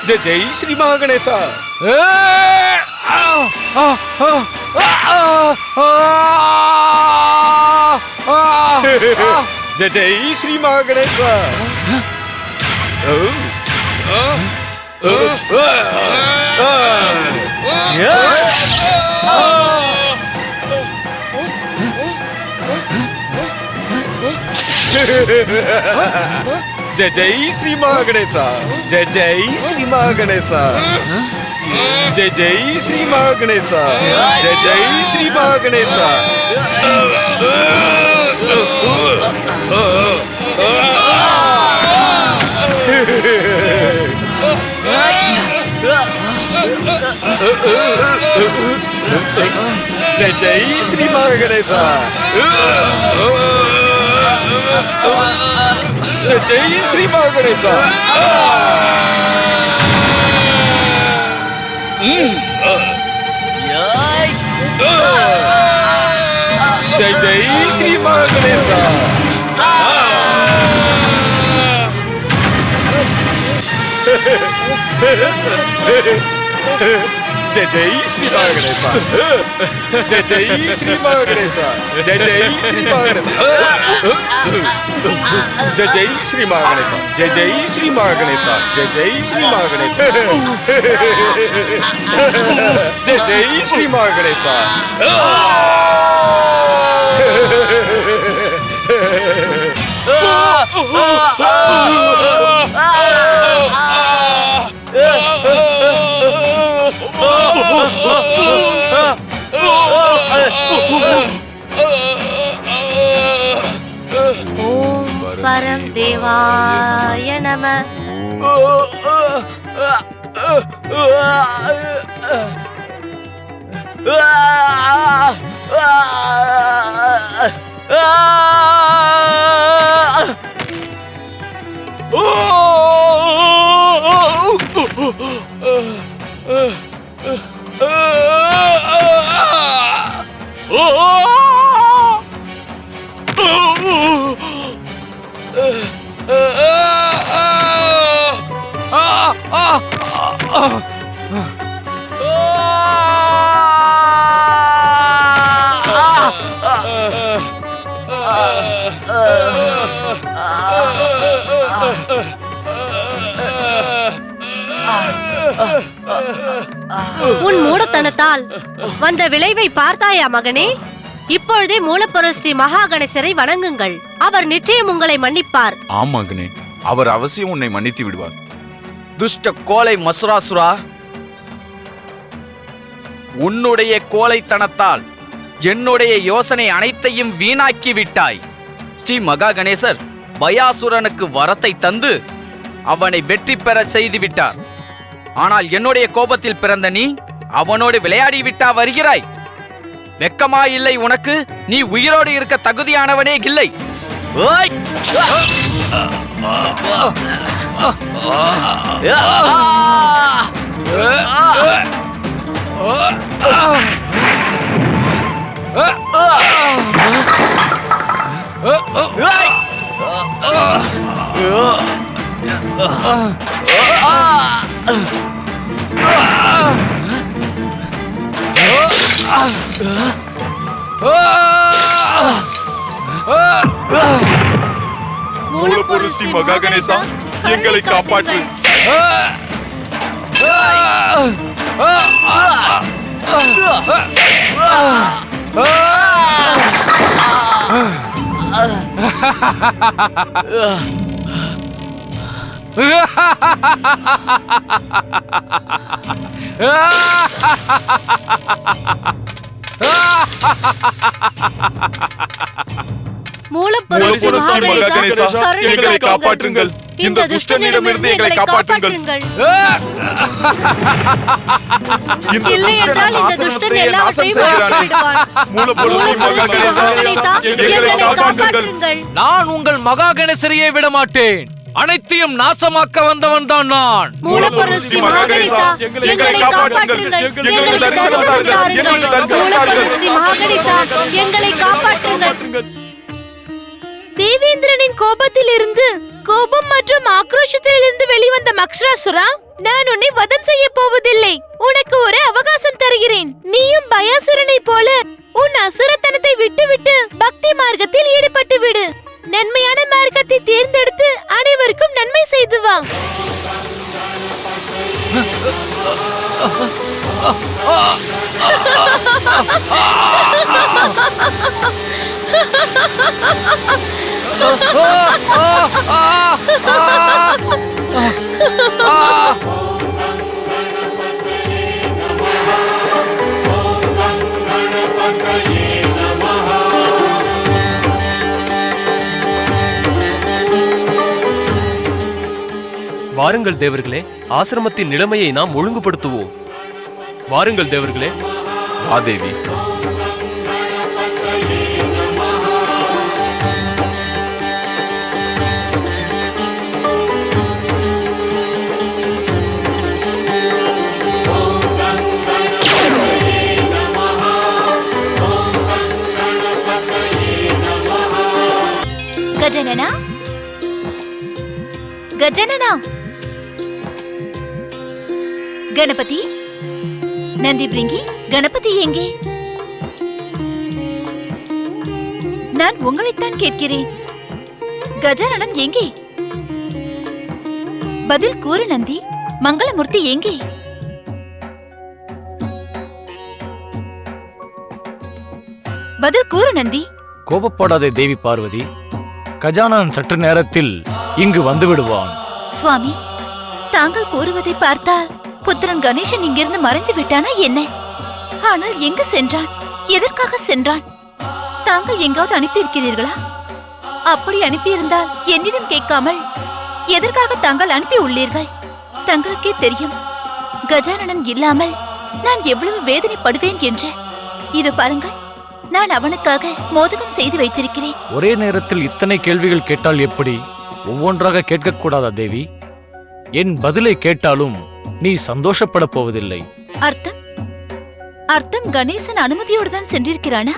ஜெய் ஜெய் ஸ்ரீ மகாகணேசா. ஜெய் ஜெய் ஸ்ரீ மகாகணேசா. जय जय श्री महागणेशा. जय जय श्री महागणेशा. जय जय श्री महागणेशा. जय जय श्री महागणेशा. जय जय श्री महागणेशा. जय जय श्री महागणेशा. जय जय श्री महागणेशा. जय जय श्री महागणेशा. जय जय श्री महागणेशा. जय जय श्री महागणेशा. जय जय श्री महागणेशा. जय जय श्री महागणेशा. जय जय श्री महागणेशा. जय जय श्री महागणेशा. ஓம் பரம் தேவாய நம. உன் மூடத்தனத்தால் வந்த விளைவை பார்த்தாயா மகனே? இப்பொழுதே மூலப்பொருள் ஸ்ரீ மகாகணேசரை வணங்குங்கள். அவர் நிச்சயம் உங்களை மன்னிப்பார். ஆம் மகனே, அவர் அவசியம் உன்னை மன்னித்து விடுவார். துஷ்ட கோலை மசுராசுரா, உன்னுடைய கோலைத்தனத்தால் என்னுடைய யோசனை அனைத்தையும் வீணாக்கி விட்டாய். ஸ்ரீ மகா கணேசர் பயாசுரனுக்கு வரத்தை தந்து அவனை வெற்றி பெற செய்து விட்டார். ஆனால் என்னுடைய கோபத்தில் பிறந்த நீ அவனோடு விளையாடி விட்டா வருகிறாய். வெக்கமா இல்லை உனக்கு? நீ உயிரோடு இருக்க தகுதியானவனே இல்லை. ஓய்! மூலப்பொருள் ஸ்ரீ மகா கணேசா, எங்களை காப்பாற்று. மூலப்பொருள் ஸ்ரீ மகா கணேசா, எங்களை காப்பாற்றுங்கள். இந்த துஷ்டனிடமிருந்து எங்களை காப்பாற்றுங்கள். இல்லை என்றால் இந்த துஷ்டன் எல்லாவற்றையும் அழித்துவிடுவான். மூலப்பொருள் ஸ்ரீ மகா கணேசா, எங்களை காப்பாற்றுங்கள். நான் உங்கள் மகா கணேசரையே விட மாட்டேன். அனைத்தையும் நாசமாக்க வந்தவன் தான் நான். மூலப்பொருள் ஸ்ரீ மகா கணேசா, எங்களை காப்பாற்றுங்கள். எங்களுக்கு தரிசனம் தாருங்கள். மூலப்பொருள் ஸ்ரீ மகா கணேசா, எங்களை காப்பாற்றுங்கள். தேவேந்திரனின் கோபத்திலிருந்து, கோபம் மற்றும் ஆக்ரோஷத்திலிருந்து வெளிவந்த மக்ஷராசுரா, நான் உன்னை வதம் செய்ய போவதில்லை. உனக்கு ஒரு அவகாசம் தருகிறேன். நீயும் பயாசுரனை போல உன் அசுரத்தனத்தை விட்டுவிட்டு பக்தி மார்க்கத்தில் ஈடுபட்டு விடு. நன்மையான மார்க்கத்தை தேர்ந்தெடுத்து அனைவருக்கும் நன்மை செய்து வா. வாருங்கள் தேவர்களே, ஆசிரமத்தின் நிலைமையை நாம் ஒழுங்குபடுத்துவோம். வாருங்கள் தேவர்களே. ஆதேவி, கஜனனா, கஜனனா, கணபதி, நந்தி பிரிங்கி, கணபதி எங்கே? நான் உங்களைத்தான் கேட்கிறேன். கஜானனன் எங்கே? பதில் கூறு நந்தி. மங்களமூர்த்தி எங்கே? பதில் கூறு நந்தி. கோபப்படாதே தேவி பார்வதி. கஜானன் சற்று நேரத்தில் இங்கு வந்து விடுவான். சுவாமி, தாங்கள் கூறுவதை பார்த்தால் புத்திரன் கணேசன் இங்கிருந்து மறைந்து விட்டானா என்ன? ஆனால் எங்கு சென்றான்? எதற்காக சென்றான்? தாங்கள் எங்காவது அனுப்பியிருக்கிறீர்களா? அப்படி அனுப்பியிருந்தால் என்னிடம் கேட்காமல் எதற்காக தாங்கள் அனுப்பி உள்ளீர்கள்? தங்களுக்கே தெரியும், கஜானனன் இல்லாமல் நான் எவ்வளவு வேதனைப்படுவேன் என்று. இது பாருங்கள், நான் அவனுக்காக மோதகம் செய்து வைத்திருக்கிறேன். ஒரே நேரத்தில் இத்தனை கேள்விகள் கேட்டால் எப்படி? ஒவ்வொன்றாக கேட்கக்கூடாதா தேவி? என் பதிலை கேட்டாலும் நீ சந்தோஷப்பட போவதில்லை. அர்த்தம்? அர்த்தம் கணேசன் அனுமதியோடு தான் சென்றிருக்கிறானா?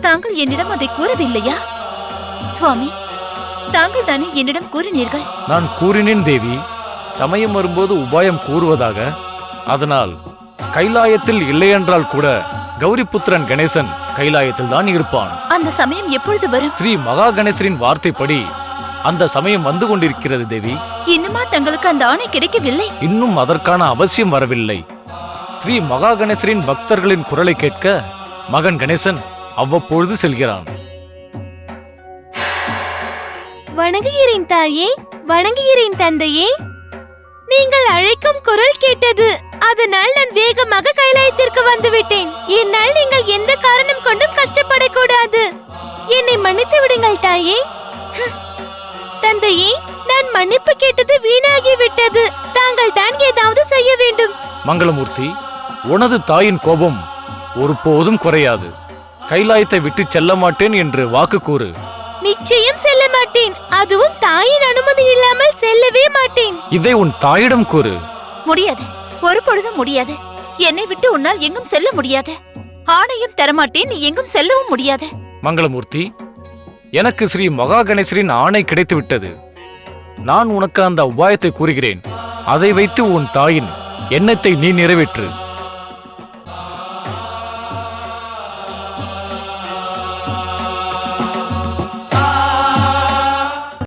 தாங்கள் என்னிடம் அதை கூறவில்லையா? சுவாமி, தாங்கள் தானே என்னிடம் கூறினீர்கள். நான் கூறினேன் தேவி, சமயம் வரும்போது உபாயம் கூறுவதாக. அதனால் கைலாயத்தில் இல்லையென்றால் கூட கௌரிபுத்திரன் கணேசன் கைலாயத்தில் தான் இருப்பான். அந்த சமயம் எப்பொழுது வரும்? ஸ்ரீ மகா கணேசரின் வார்த்தைப்படி அந்த சமயம் வந்து கொண்டிருக்கிறது தேவி. இன்னுமா தங்களுக்கு அந்த ஆணை கிடைக்கவில்லை? இன்னும் அதற்கான அவசியம் வரவில்லை. ஸ்ரீ மகா கணேசரின் பக்தர்களின் குரலை கேட்க மகன் கணேசன் அவ்வப்பொழுது செல்கிறான். வணங்குகிறேன் தாயே, வணங்குகிறேன் தந்தையே. நீங்கள் அழைக்கும் குரல் கேட்டது. அதனால் நான் வேகமாக கைலாயத்திற்கு வந்துவிட்டேன். என்னால் நீங்கள் எந்த காரணம் கொண்டும் கஷ்டப்படக்கூடாது. என்னை மன்னித்து விடுங்கள் தாயே. தந்தையே, நான் மன்னிப்பு கேட்டது வீணாகிவிட்டது. தாங்கள் தான் ஏதாவது செய்ய வேண்டும். மங்களமூர்த்தி, உனது தாயின் கோபம் ஒருபோதும் குறையாது. கைலாயத்தை விட்டு செல்ல மாட்டேன் என்று வாக்கு கூறு. நிச்சயம் செல்ல மாட்டேன். அதுவும் தாயின் அனுமதி இல்லாமல் செல்லவே மாட்டேன். இதை உன் தாயிடம் கூறு. முடியாது, ஒரு பொழுதும் முடியாது. என்னை விட்டு உன்னால் எங்கும் செல்ல முடியாது. ஆணையும் தரமாட்டேன், நீ எங்கும் செல்லவும் முடியாது. மங்களமூர்த்தி, எனக்கு ஸ்ரீ மகா கணேசரின் ஆணை கிடைத்து விட்டது. நான் உனக்கு அந்த உபாயத்தை கூறுகிறேன். அதை வைத்து உன் தாயின் எண்ணத்தை நீ நிறைவேற்று.